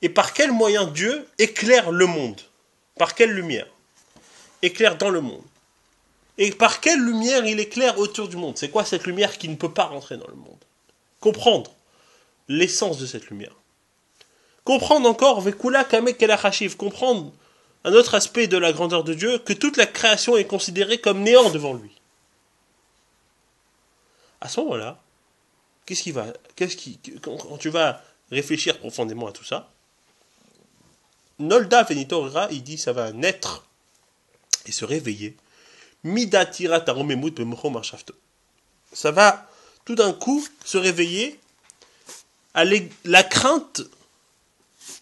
et par quel moyen Dieu éclaire le monde? Par quelle lumière? Éclaire dans le monde. Et par quelle lumière il éclaire autour du monde? C'est quoi cette lumière qui ne peut pas rentrer dans le monde? Comprendre l'essence de cette lumière. Comprendre encore, Vekula Kamek Elachashiv, comprendre un autre aspect de la grandeur de Dieu, que toute la création est considérée comme néant devant lui. À ce moment-là, quand tu vas réfléchir profondément à tout ça, Nolda Venitorira, il dit ça va naître et se réveiller. Midatira taromemut b'mocho marshafto. Ça va tout d'un coup se réveiller à la crainte,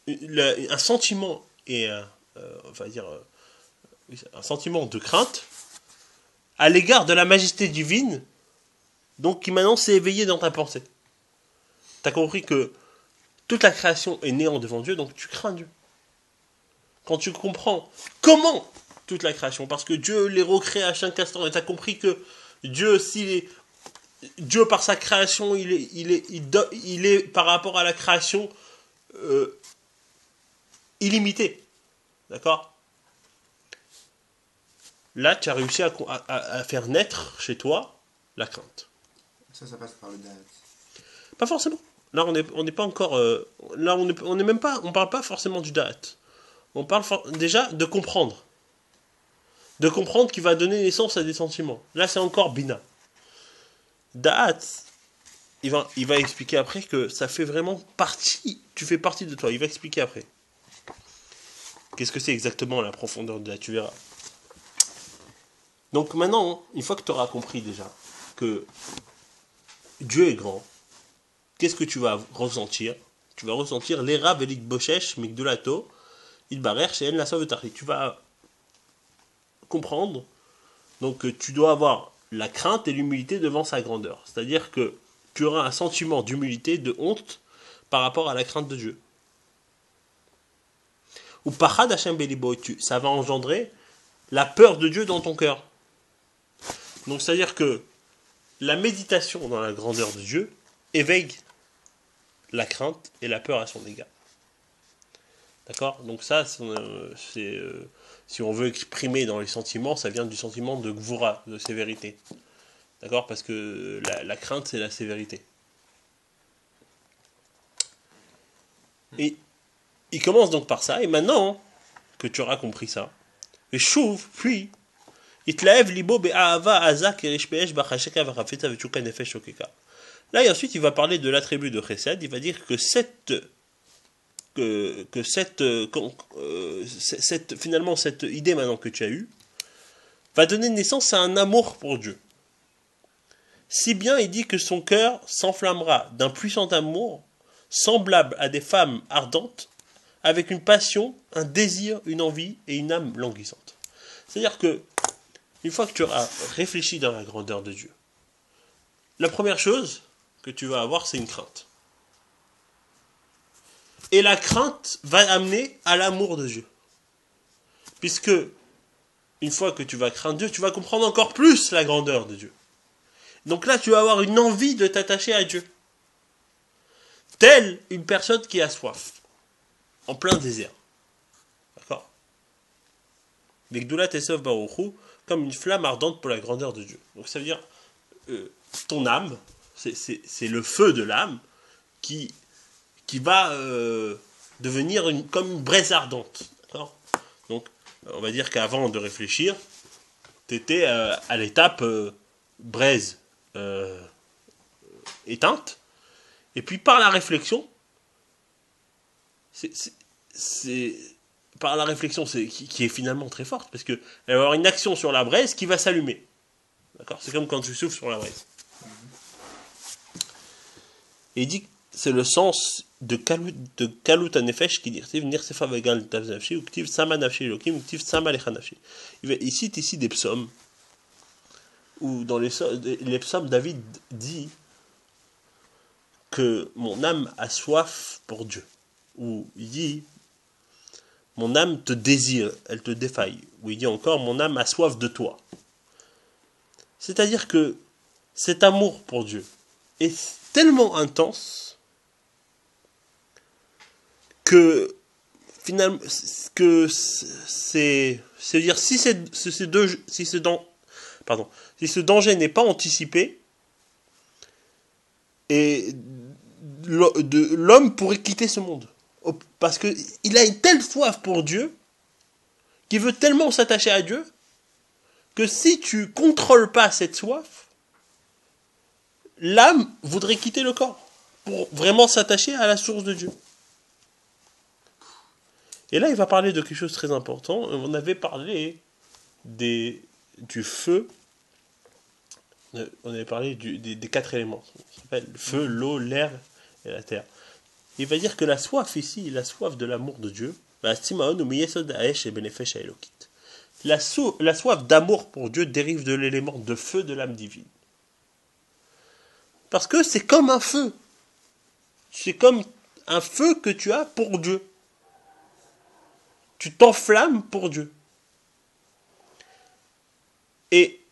un sentiment et on va dire un sentiment de crainte à l'égard de la majesté divine, donc qui maintenant s'est éveillé dans ta pensée. Tu as compris que toute la création est néant devant Dieu, donc tu crains Dieu. Quand tu comprends comment toute la création, parce que Dieu les recrée à chaque instant, et tu as compris que Dieu, Dieu par sa création, il est par rapport à la création illimité. D'accord? Là, tu as réussi à faire naître chez toi la crainte. Ça passe par le date. Pas forcément. Là, on n'est pas encore. Là, on n'est même pas. On parle pas forcément du date. On parle déjà de comprendre. De comprendre qui va donner naissance à des sentiments. Là, c'est encore Bina. Da'at, il va expliquer après que ça fait vraiment partie, tu fais partie de toi. Il va expliquer après. Qu'est-ce que c'est exactement la profondeur de la, tu verras. Donc maintenant, une fois que tu auras compris déjà que Dieu est grand, qu'est-ce que tu vas ressentir? Tu vas ressentir l'era velik boshesh migdolato idbarer she'en la sauvetari. Tu vas comprendre donc que tu dois avoir la crainte et l'humilité devant sa grandeur. C'est-à-dire que tu auras un sentiment d'humilité, de honte par rapport à la crainte de Dieu. Ou pachad Hashem belibo, ça va engendrer la peur de Dieu dans ton cœur. Donc c'est-à-dire que la méditation dans la grandeur de Dieu éveille la crainte et la peur à son égard. D'accord? Donc ça, c'est si on veut exprimer dans les sentiments, ça vient du sentiment de gvura, de sévérité. D'accord? Parce que la crainte, c'est la sévérité. Et il commence donc par ça, et maintenant que tu auras compris ça, et chouv, puis, itlaev libo be'ahava azak erishpeesh bachasheka vachafetza v'chuka nefesh shokeka. Là, et ensuite, il va parler de l'attribut de Chesed, il va dire que finalement, cette idée maintenant que tu as eue, va donner naissance à un amour pour Dieu. Si bien il dit que son cœur s'enflammera d'un puissant amour, semblable à des femmes ardentes, avec une passion, un désir, une envie et une âme languissante. C'est-à-dire que, une fois que tu auras réfléchi dans la grandeur de Dieu, la première chose que tu vas avoir, c'est une crainte. Et la crainte va amener à l'amour de Dieu. Puisque, une fois que tu vas craindre Dieu, tu vas comprendre encore plus la grandeur de Dieu. Donc là, tu vas avoir une envie de t'attacher à Dieu. Telle une personne qui a soif, en plein désert. D'accord? Vekdulat Esov Baruchu, comme une flamme ardente pour la grandeur de Dieu. Donc ça veut dire, ton âme, c'est le feu de l'âme qui va devenir comme une braise ardente. D'accord? Donc, on va dire qu'avant de réfléchir, tu étais à l'étape braise éteinte, et puis par la réflexion, par la réflexion qui est finalement très forte, parce qu'elle va avoir une action sur la braise qui va s'allumer. D'accord? C'est comme quand tu souffles sur la braise. Et il dit que c'est le sens de Kalut Hanefesh qui dit venir sefa vegal tavnafshi ou ktiv sama nafshi elokim ou ktiv sama lecha nafshi. Il cite ici des psaumes où dans les psaumes David dit que mon âme a soif pour Dieu. Ou il dit mon âme te désire, elle te défaille. Ou il dit encore mon âme a soif de toi. C'est-à-dire que cet amour pour Dieu est tellement intense que finalement que c'est-à-dire si ce danger n'est pas anticipé, et l'homme pourrait quitter ce monde parce que il a une telle soif pour Dieu qu'il veut tellement s'attacher à Dieu que si tu contrôles pas cette soif, l'âme voudrait quitter le corps pour vraiment s'attacher à la source de Dieu. Et là, il va parler de quelque chose de très important. On avait parlé du feu. On avait parlé des 4 éléments. Ça s'appelle le feu, l'eau, l'air et la terre. Il va dire que la soif ici, la soif de l'amour de Dieu, la soif d'amour pour Dieu dérive de l'élément de feu de l'âme divine. Parce que c'est comme un feu. C'est comme un feu que tu as pour Dieu. Tu t'enflammes pour Dieu. Et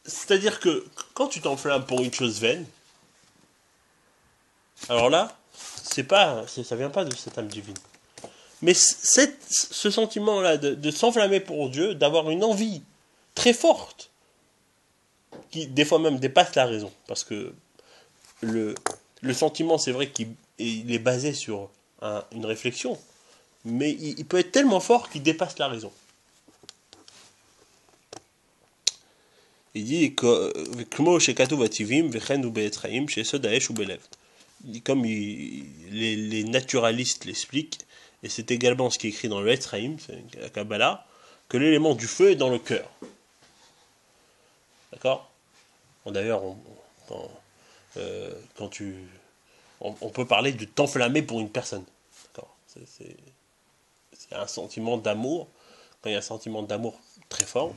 c'est-à-dire que quand tu t'enflammes pour une chose vaine, alors là, ça vient pas de cette âme divine. Mais ce sentiment-là de s'enflammer pour Dieu, d'avoir une envie très forte, qui des fois même dépasse la raison, parce que le sentiment, c'est vrai qu'il est basé sur une réflexion, mais il peut être tellement fort qu'il dépasse la raison. Il dit comme les naturalistes l'expliquent, et c'est également ce qui est écrit dans le Etzraïm, c'est la Kabbalah, que l'élément du feu est dans le cœur. D'accord? D'ailleurs, on peut parler de t'enflammer pour une personne. D'accord? C'est un sentiment d'amour. Quand il y a un sentiment d'amour très fort,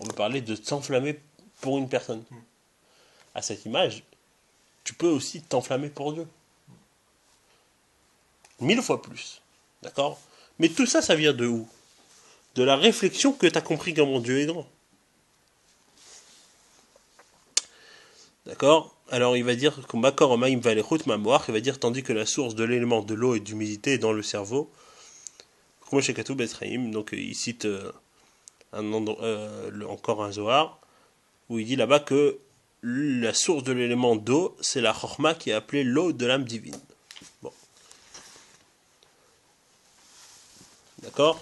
on peut parler de s'enflammer pour une personne. À cette image, tu peux aussi t'enflammer pour Dieu. 1000 fois plus. D'accord? Mais tout ça, ça vient de où? De la réflexion que tu as compris comment Dieu est grand. D'accord? Alors il va dire, il va dire, tandis que la source de l'élément de l'eau et d'humidité est dans le cerveau. Donc il cite encore un Zohar, où il dit là-bas que la source de l'élément d'eau, c'est la Chokhma qui est appelée l'eau de l'âme divine. Bon. D'accord?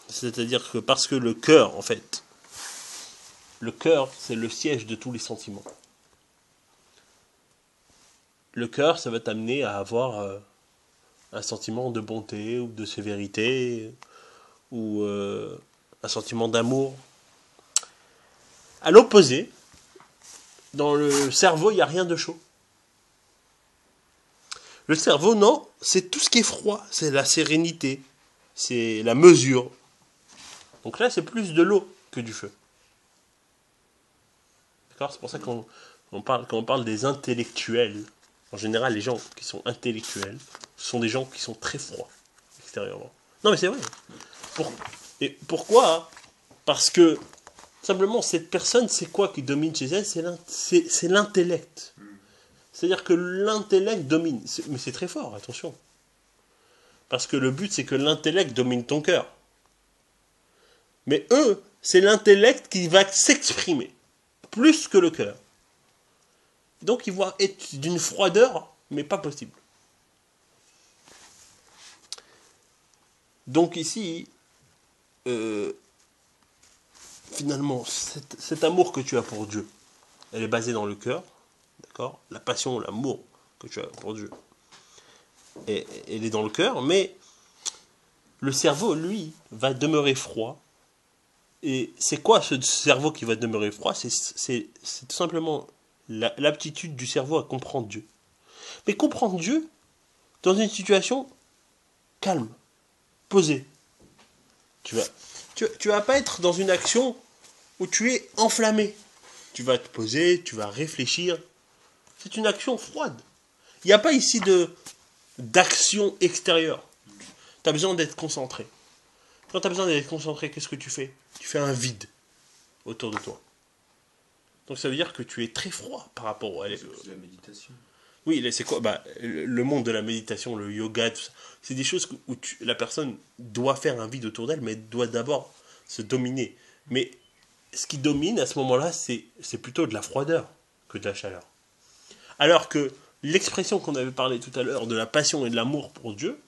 C'est-à-dire que parce que le cœur, en fait, le cœur, c'est le siège de tous les sentiments. Le cœur, ça va t'amener à avoir un sentiment de bonté ou de sévérité ou un sentiment d'amour. À l'opposé, dans le cerveau, il n'y a rien de chaud. Le cerveau, non, c'est tout ce qui est froid, c'est la sérénité, c'est la mesure. Donc là, c'est plus de l'eau que du feu. D'accord? C'est pour ça quand on parle des intellectuels, en général, les gens qui sont intellectuels, Ce sont des gens qui sont très froids extérieurement. Non mais c'est vrai. Et pourquoi? Parce que simplement cette personne, c'est quoi qui domine chez elle? C'est l'intellect. C'est-à-dire que l'intellect domine. Mais c'est très fort, attention. Parce que le but, c'est que l'intellect domine ton cœur. Mais eux, c'est l'intellect qui va s'exprimer, plus que le cœur. Donc ils vont être d'une froideur, mais pas possible. Donc ici, finalement, cet amour que tu as pour Dieu, elle est basée dans le cœur, d'accord? La passion, l'amour que tu as pour Dieu, elle est dans le cœur, mais le cerveau, lui, va demeurer froid. Et c'est quoi ce cerveau qui va demeurer froid? C'est tout simplement l'aptitude du cerveau à comprendre Dieu. Mais comprendre Dieu dans une situation calme, posée. Tu vas pas être dans une action où tu es enflammé. Tu vas te poser, tu vas réfléchir. C'est une action froide. Il n'y a pas ici d'action extérieure. Tu as besoin d'être concentré. Quand tu as besoin d'être concentré, qu'est-ce que tu fais? Tu fais un vide autour de toi. Donc ça veut dire que tu es très froid par rapport à C'est la méditation. Oui, c'est quoi? Le monde de la méditation, le yoga, tout ça, c'est des choses où la personne doit faire un vide autour d'elle, mais doit d'abord se dominer. Mais ce qui domine à ce moment-là, c'est plutôt de la froideur que de la chaleur. Alors que l'expression qu'on avait parlé tout à l'heure de la passion et de l'amour pour Dieu,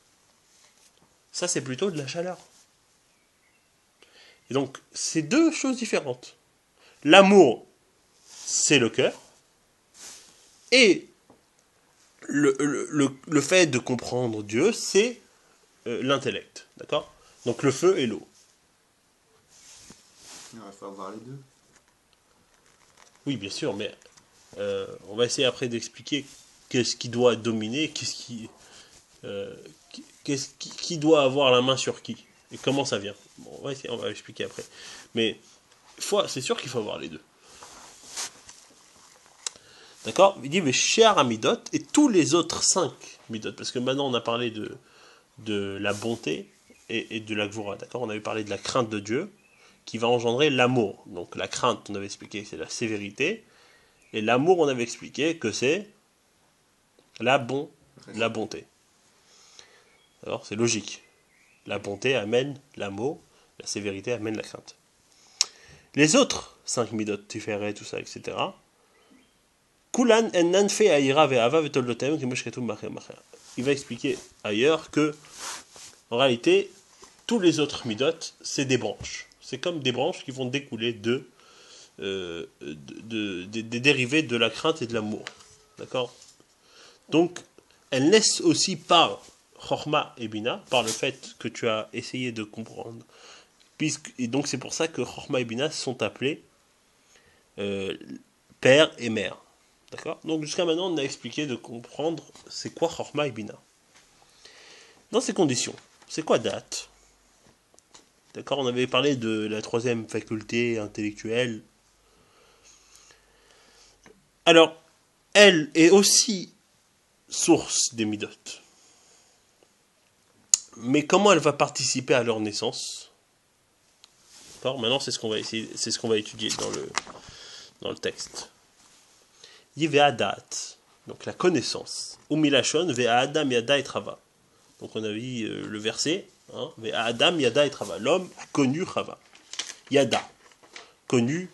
ça c'est plutôt de la chaleur. Et donc, c'est deux choses différentes. L'amour, c'est le cœur, et le fait de comprendre Dieu, c'est l'intellect. D'accord? Donc le feu et l'eau. Il va falloir voir les deux. Oui, bien sûr, mais on va essayer après d'expliquer qu'est-ce qui doit dominer, qui doit avoir la main sur qui, et comment ça vient. Bon, on va expliquer après. Mais c'est sûr qu'il faut avoir les deux. D'accord? Il dit, mais cher à Midot, et tous les autres 5 Midot, parce que maintenant on a parlé de la bonté et de la Gvura, d'accord? On avait parlé de la crainte de Dieu, qui va engendrer l'amour. Donc la crainte, on avait expliqué que c'est la sévérité, et l'amour, on avait expliqué que c'est la bonté. Alors c'est logique. La bonté amène l'amour, la sévérité amène la crainte. Les autres 5 Midot, Tiferet, tout ça, etc., il va expliquer ailleurs que, en réalité, tous les autres midot, c'est des branches. C'est comme des branches qui vont découler des dérivés de la crainte et de l'amour. D'accord? Donc, elles naissent aussi par Chorma et Bina, par le fait que tu as essayé de comprendre. Et donc, c'est pour ça que Chorma et Bina sont appelés père et mère. D'accord? Donc jusqu'à maintenant, on a expliqué de comprendre c'est quoi Chorma et Bina. Dans ces conditions, c'est quoi date? D'accord? On avait parlé de la 3e faculté intellectuelle. Alors, elle est aussi source des midot. Mais comment elle va participer à leur naissance? D'accord? Maintenant, c'est ce qu'on va essayer, c'est ce qu'on va étudier dans le texte. Ve'adat, donc la connaissance. Umilashon ve'adam yada et trava. Donc on a vu le verset, hein, ve'adam yada et trava. L'homme a connu Chava. Yada, connu.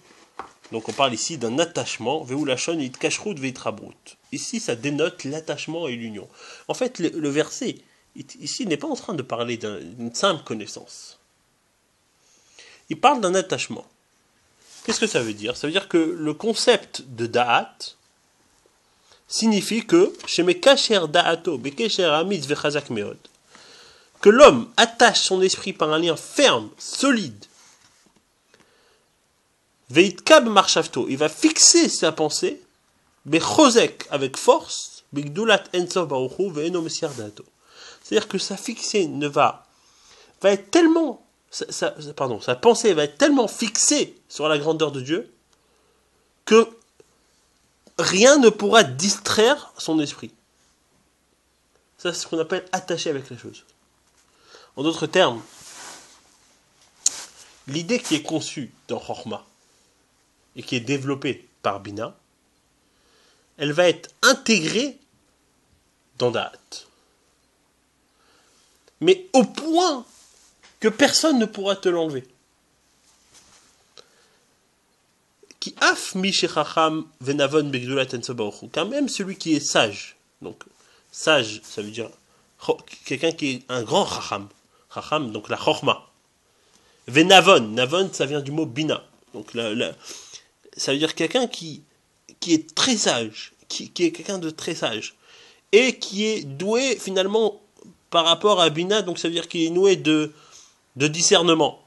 Donc on parle ici d'un attachement. Ve'ulashon itkashrut ve'itrabrut. Ici ça dénote l'attachement et l'union. En fait le verset ici n'est pas en train de parler d'une simple connaissance. Il parle d'un attachement. Qu'est-ce que ça veut dire? Ça veut dire que le concept de da'at signifie que que l'homme attache son esprit par un lien ferme, solide. Veitkab marshavto, il va fixer sa pensée, avec force, c'est-à-dire que sa fixée va être tellement, sa pensée va être tellement fixée sur la grandeur de Dieu que rien ne pourra distraire son esprit. Ça, c'est ce qu'on appelle attaché avec la chose. En d'autres termes, l'idée qui est conçue dans Chokhmah et qui est développée par Bina, elle va être intégrée dans Da'at. Mais au point que personne ne pourra te l'enlever. Qui af mi shechacham venavon begdulat ensobaochu. Quand même celui qui est sage. Donc, sage, ça veut dire quelqu'un qui est un grand chacham. Chacham, donc la chokhmah. Venavon, navon, ça vient du mot bina. Donc, ça veut dire quelqu'un qui est très sage, qui est quelqu'un de très sage. Et qui est doué, finalement, par rapport à bina, donc ça veut dire qu'il est doué de discernement.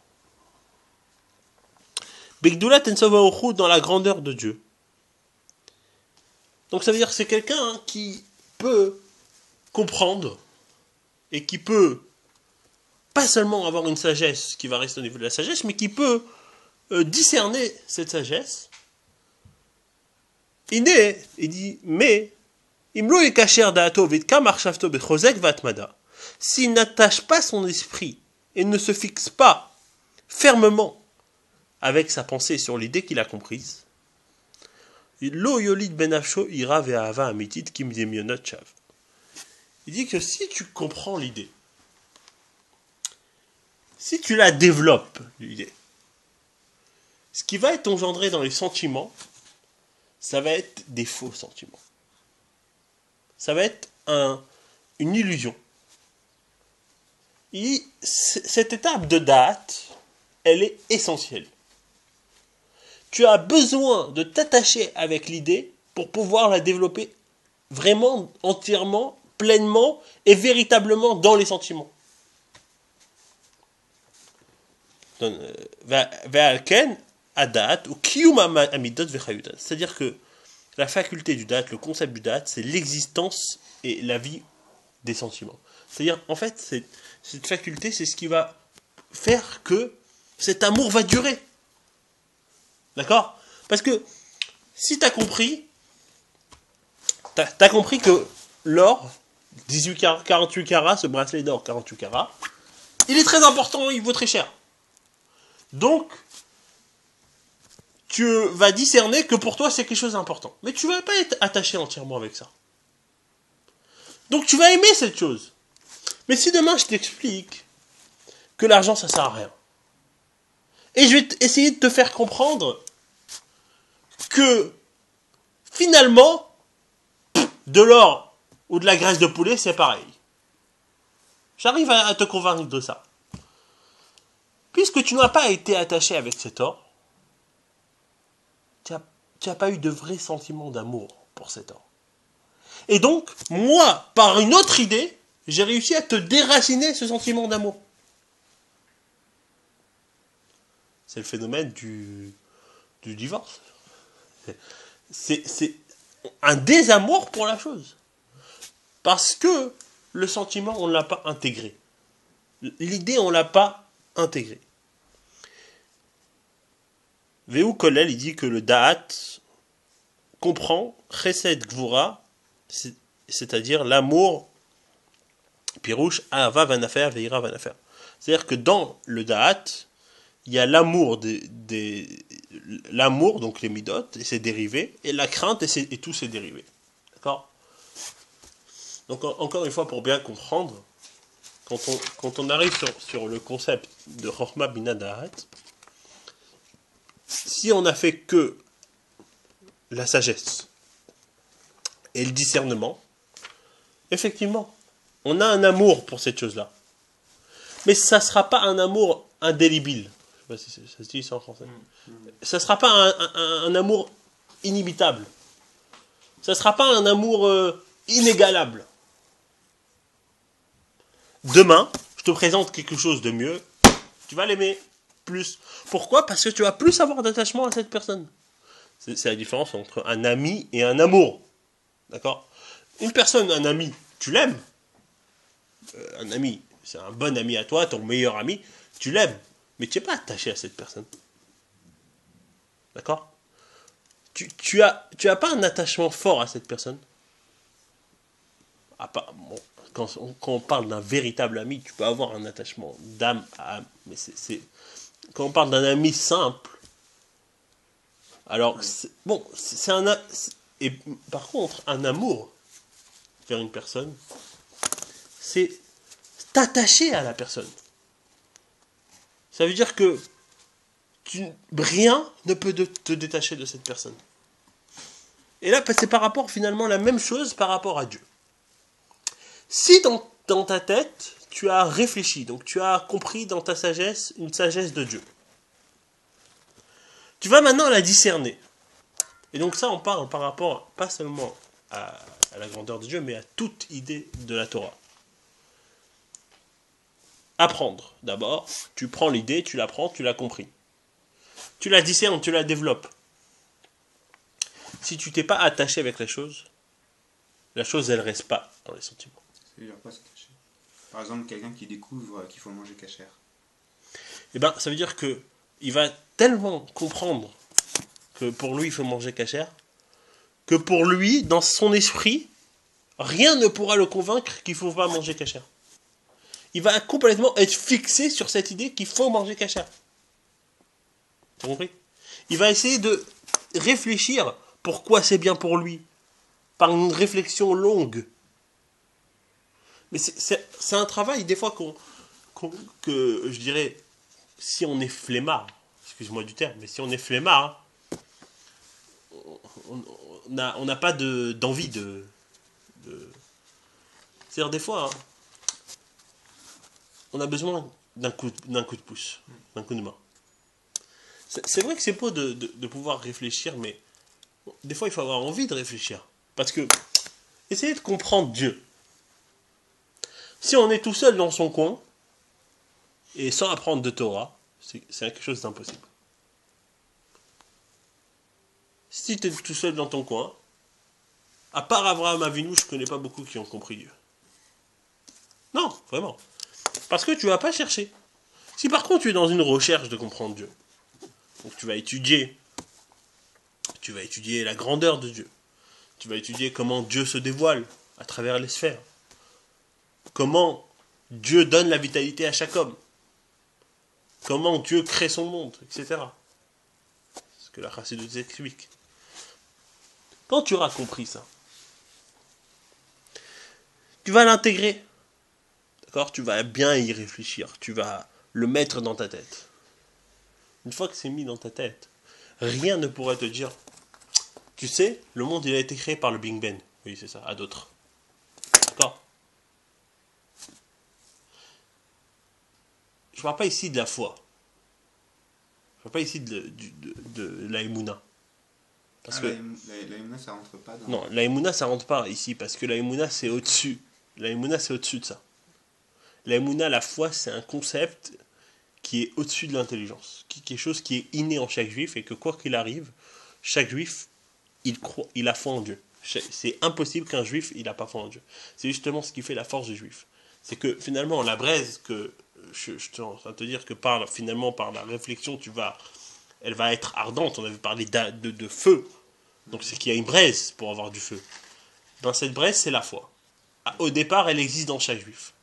Begdulat ensobaochu, dans la grandeur de Dieu. Donc ça veut dire que c'est quelqu'un qui peut comprendre et qui peut pas seulement avoir une sagesse qui va rester au niveau de la sagesse, mais qui peut discerner cette sagesse. Il dit, mais s'il n'attache pas son esprit et ne se fixe pas fermement avec sa pensée sur l'idée qu'il a comprise, il dit que si tu comprends l'idée, si tu la développes, l'idée, ce qui va être engendré dans les sentiments, ça va être des faux sentiments. Ça va être une illusion. Cette étape de date, elle est essentielle. Tu as besoin de t'attacher avec l'idée pour pouvoir la développer vraiment, entièrement, pleinement et véritablement dans les sentiments. C'est-à-dire que la faculté du date, le concept du date, c'est l'existence et la vie des sentiments. C'est-à-dire, en fait, cette faculté, c'est ce qui va faire que cet amour va durer. D'accord? Parce que si tu as compris, t'as compris que l'or, 48 carats, ce bracelet d'or 48 carats, il est très important, il vaut très cher. Donc, tu vas discerner que pour toi c'est quelque chose d'important. Mais tu ne vas pas être attaché entièrement avec ça. Donc tu vas aimer cette chose. Mais si demain je t'explique que l'argent ça sert à rien, et je vais essayer de te faire comprendre que finalement, de l'or ou de la graisse de poulet c'est pareil. J'arrive à te convaincre de ça. Puisque tu n'as pas été attaché avec cet or, tu n'as pas eu de vrai sentiment d'amour pour cet or. Et donc, moi, par une autre idée, j'ai réussi à te déraciner ce sentiment d'amour. C'est le phénomène du divorce. C'est un désamour pour la chose. Parce que le sentiment, on ne l'a pas intégré. L'idée, on ne l'a pas intégrée. Veu Kolel, il dit que le Da'at comprend Chesed Gvura, c'est-à-dire l'amour, Pirouche, Ahava Vanafer, Veira Vanafer. C'est-à-dire que dans le Da'at, il y a l'amour, l'amour, donc les midot, et ses dérivés, et la crainte et tous ses dérivés. D'accord? Donc encore une fois, pour bien comprendre, quand on arrive sur le concept de Chokhmah Bina Da'at, si on n'a fait que la sagesse et le discernement, effectivement, on a un amour pour cette chose-là. Mais ça ne sera pas un amour indélébile. Je ne sais pas si ça se dit ça en français. Ça ne sera pas un amour inimitable. Ça ne sera pas un amour inégalable. Demain, je te présente quelque chose de mieux, tu vas l'aimer plus. Pourquoi? Parce que tu vas plus avoir d'attachement à cette personne. C'est la différence entre un ami et un amour. D'accord? Une personne, un ami, tu l'aimes. Un ami, c'est un bon ami à toi, ton meilleur ami, tu l'aimes. Mais tu n'es pas attaché à cette personne. D'accord? Tu as pas un attachement fort à cette personne. Bon, quand on parle d'un véritable ami, tu peux avoir un attachement d'âme à âme. Mais quand on parle d'un ami simple, alors, bon, et par contre, un amour vers une personne, c'est t'attacher à la personne. Ça veut dire que rien ne peut te détacher de cette personne. Et là, c'est par rapport, finalement, la même chose par rapport à Dieu. Si dans ta tête, tu as réfléchi, donc tu as compris dans ta sagesse une sagesse de Dieu, tu vas maintenant la discerner. Et donc ça, on parle par rapport, pas seulement à la grandeur de Dieu, mais à toute idée de la Torah. Apprendre, d'abord, tu prends l'idée, tu l'apprends, tu l'as compris. Tu la discernes, tu la développes. Si tu t'es pas attaché avec la chose, elle reste pas dans les sentiments. Ça veut dire quoi se cacher? Par exemple, quelqu'un qui découvre qu'il faut manger cachère. Eh ben, ça veut dire que il va tellement comprendre que pour lui il faut manger cachère, que pour lui, dans son esprit, rien ne pourra le convaincre qu'il faut pas manger cachère. Il va complètement être fixé sur cette idée qu'il faut manger cachère. T'as compris? Il va essayer de réfléchir pourquoi c'est bien pour lui, par une réflexion longue. Mais c'est un travail, des fois, que je dirais, si on est flemmard, excuse-moi du terme, mais si on est flemmard, on n'a pas d'envie de... C'est-à-dire, des fois, on a besoin d'un coup de pouce, d'un coup de main. C'est vrai que c'est beau de pouvoir réfléchir, mais des fois, il faut avoir envie de réfléchir. Parce que, essayez de comprendre Dieu. Si on est tout seul dans son coin, et sans apprendre de Torah, c'est quelque chose d'impossible. Si tu es tout seul dans ton coin, à part Abraham Avinu, je ne connais pas beaucoup qui ont compris Dieu. Non, vraiment. Parce que tu ne vas pas chercher. Si par contre tu es dans une recherche de comprendre Dieu, donc tu vas étudier la grandeur de Dieu, tu vas étudier comment Dieu se dévoile à travers les sphères, comment Dieu donne la vitalité à chaque homme, comment Dieu crée son monde, etc. C'est ce que la Chassidut nous explique. Quand tu auras compris ça, tu vas l'intégrer. D'accord? Tu vas bien y réfléchir. Tu vas le mettre dans ta tête. Une fois que c'est mis dans ta tête, rien ne pourrait te dire. Tu sais, le monde il a été créé par le Big Bang. Oui, c'est ça, à d'autres. D'accord? Je ne parle pas ici de la foi. Je ne parle pas ici de la Emouna. Parce que la Emouna, ça rentre pas dans... Non, la Emouna, ça rentre pas ici, parce que la Emouna, c'est au-dessus. La Emouna, c'est au-dessus de ça. La Emouna, la foi, c'est un concept qui est au-dessus de l'intelligence. Quelque chose qui est inné en chaque juif, et que quoi qu'il arrive, chaque juif, il a foi en Dieu. C'est impossible qu'un juif, il n'a pas foi en Dieu. C'est justement ce qui fait la force du juif. C'est que finalement, la braise, que je suis en train de te dire que finalement, par la réflexion, elle va être ardente. On avait parlé de feu. Donc c'est qu'il y a une braise pour avoir du feu. Ben, cette braise, c'est la foi. Au départ, elle existe dans chaque juif.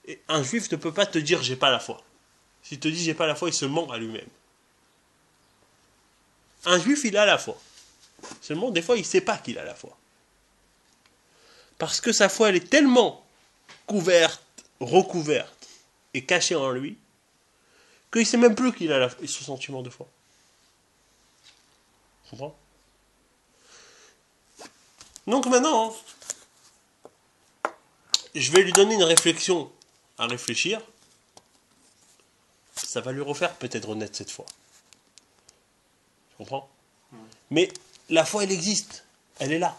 Et un juif ne peut pas te dire j'ai pas la foi. S'il te dit j'ai pas la foi, il se ment à lui-même. Un juif, il a la foi. Seulement, des fois, il ne sait pas qu'il a la foi. Parce que sa foi, elle est tellement couverte, recouverte et cachée en lui, qu'il ne sait même plus qu'il a ce sentiment de foi. Tu comprends? Donc maintenant, je vais lui donner une réflexion à réfléchir. Ça va lui refaire peut-être honnête cette fois. Tu comprends? Mais la foi, elle existe. Elle est là.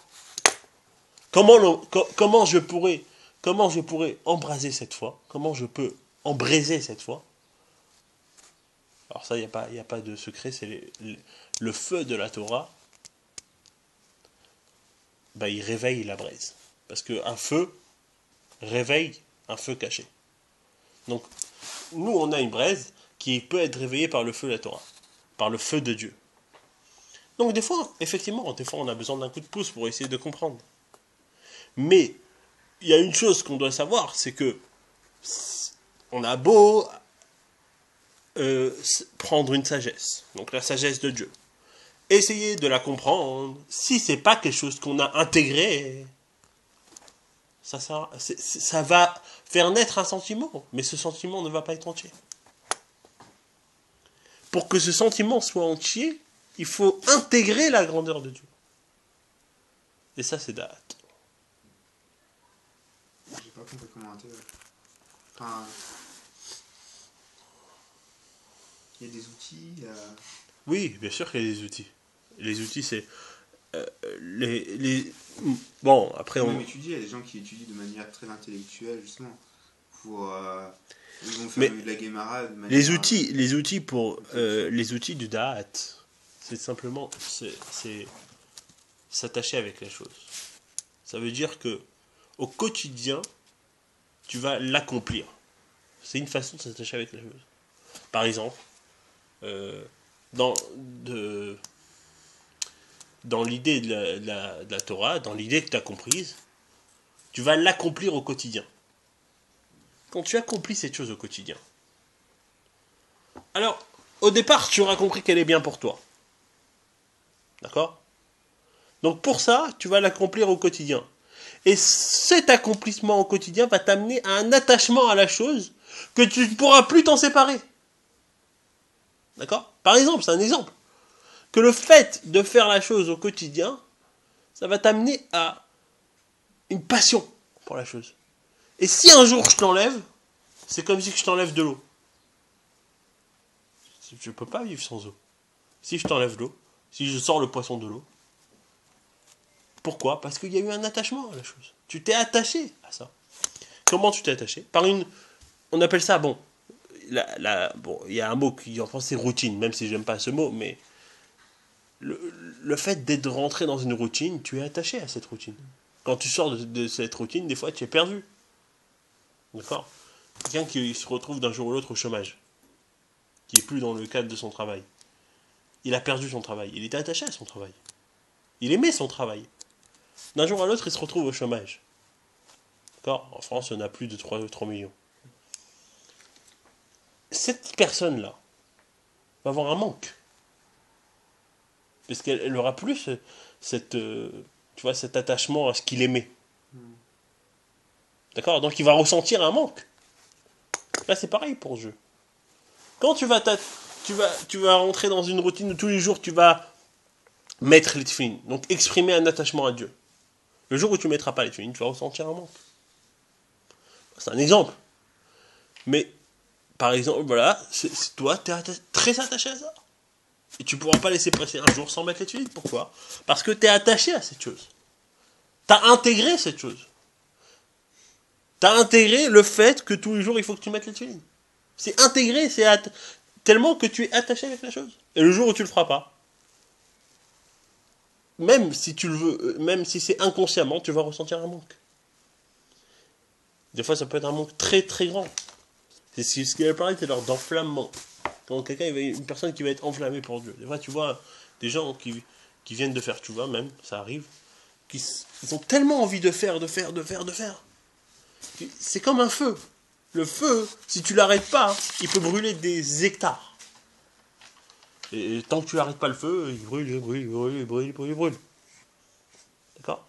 Comment je pourrais embraser cette foi? Comment je peux embraiser cette foi? Alors ça, il n'y a pas de secret. C'est le feu de la Torah. Ben, il réveille la braise. Parce qu'un feu réveille un feu caché. Donc, nous, on a une braise qui peut être réveillée par le feu de la Torah, par le feu de Dieu. Donc, des fois, effectivement, on a besoin d'un coup de pouce pour essayer de comprendre. Mais il y a une chose qu'on doit savoir, c'est que on a beau prendre une sagesse, donc la sagesse de Dieu, essayer de la comprendre, si c'est pas quelque chose qu'on a intégré, ça va faire naître un sentiment, mais ce sentiment ne va pas être entier. Pour que ce sentiment soit entier, il faut intégrer la grandeur de Dieu. Et ça, c'est da'at. J'ai pas compris comment intégrer. Enfin, il y a des outils. Oui, bien sûr qu'il y a des outils. Les outils, c'est bon, après on on. même étudier, il y a des gens qui étudient de manière très intellectuelle justement pour ils vont Mais faire de la Guémara de manière les outils pour les outils du da'at, c'est simplement c'est s'attacher avec la chose. Ça veut dire que au quotidien, tu vas l'accomplir. C'est une façon de s'attacher avec la chose. Par exemple, dans l'idée de la Torah, dans l'idée que tu as comprise, tu vas l'accomplir au quotidien. Quand tu accomplis cette chose au quotidien, alors, au départ, tu auras compris qu'elle est bien pour toi. D'accord ? Donc pour ça, tu vas l'accomplir au quotidien. Et cet accomplissement au quotidien va t'amener à un attachement à la chose que tu ne pourras plus t'en séparer. D'accord ? Par exemple, c'est un exemple. Que le fait de faire la chose au quotidien, ça va t'amener à une passion pour la chose. Et si un jour je t'enlève, c'est comme si je t'enlève de l'eau. Je ne peux pas vivre sans eau. Si je t'enlève l'eau, si je sors le poisson de l'eau, pourquoi ? Parce qu'il y a eu un attachement à la chose. Tu t'es attaché à ça. Comment tu t'es attaché ? Par une... On appelle ça, bon, bon, il y a un mot qui en France c'est routine, même si j'aime pas ce mot, mais le fait d'être rentré dans une routine, tu es attaché à cette routine. Quand tu sors de cette routine, des fois tu es perdu. D'accord ? Quelqu'un qui se retrouve d'un jour ou l'autre au chômage, qui est plus dans le cadre de son travail. Il a perdu son travail. Il était attaché à son travail. Il aimait son travail. D'un jour à l'autre, il se retrouve au chômage. D'accord ? En France, on a plus de 3 millions. Cette personne-là va avoir un manque. Parce qu'elle aura plus tu vois, cet attachement à ce qu'il aimait. D'accord ? Donc il va ressentir un manque. Là, c'est pareil pour Dieu. Quand tu vas rentrer dans une routine où tous les jours tu vas mettre les tefilines, donc exprimer un attachement à Dieu. Le jour où tu ne mettras pas les tefilines, tu vas ressentir un manque. C'est un exemple. Mais, par exemple, voilà, toi, tu es très attaché à ça. Et tu ne pourras pas laisser passer un jour sans mettre les tefilines. Pourquoi ? Parce que tu es attaché à cette chose. Tu as intégré cette chose. Tu as intégré le fait que tous les jours, il faut que tu mettes les tefilines. C'est intégré, tellement que tu es attaché avec la chose. Et le jour où tu le feras pas, même si tu le veux, même si c'est inconsciemment, tu vas ressentir un manque. Des fois, ça peut être un manque très très grand. C'est ce qu'il a parlé tout à l'heure d'enflammement. Quand une personne qui va être enflammée pour Dieu. Des fois, tu vois des gens qui viennent de faire, tu vois, même, ça arrive, ils ont tellement envie de faire. C'est comme un feu. Le feu, si tu l'arrêtes pas, il peut brûler des hectares. Et tant que tu n'arrêtes pas le feu, il brûle. D'accord ?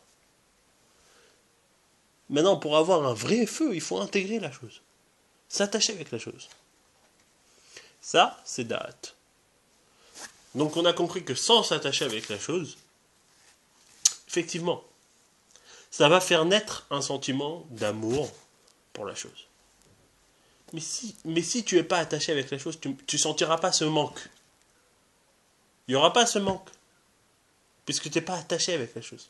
Maintenant, pour avoir un vrai feu, il faut intégrer la chose. S'attacher avec la chose. Ça, c'est da'at. Donc on a compris que sans s'attacher avec la chose, effectivement, ça va faire naître un sentiment d'amour pour la chose. Mais si tu n'es pas attaché avec la chose, tu ne sentiras pas ce manque. Il n'y aura pas ce manque. Puisque tu n'es pas attaché avec la chose.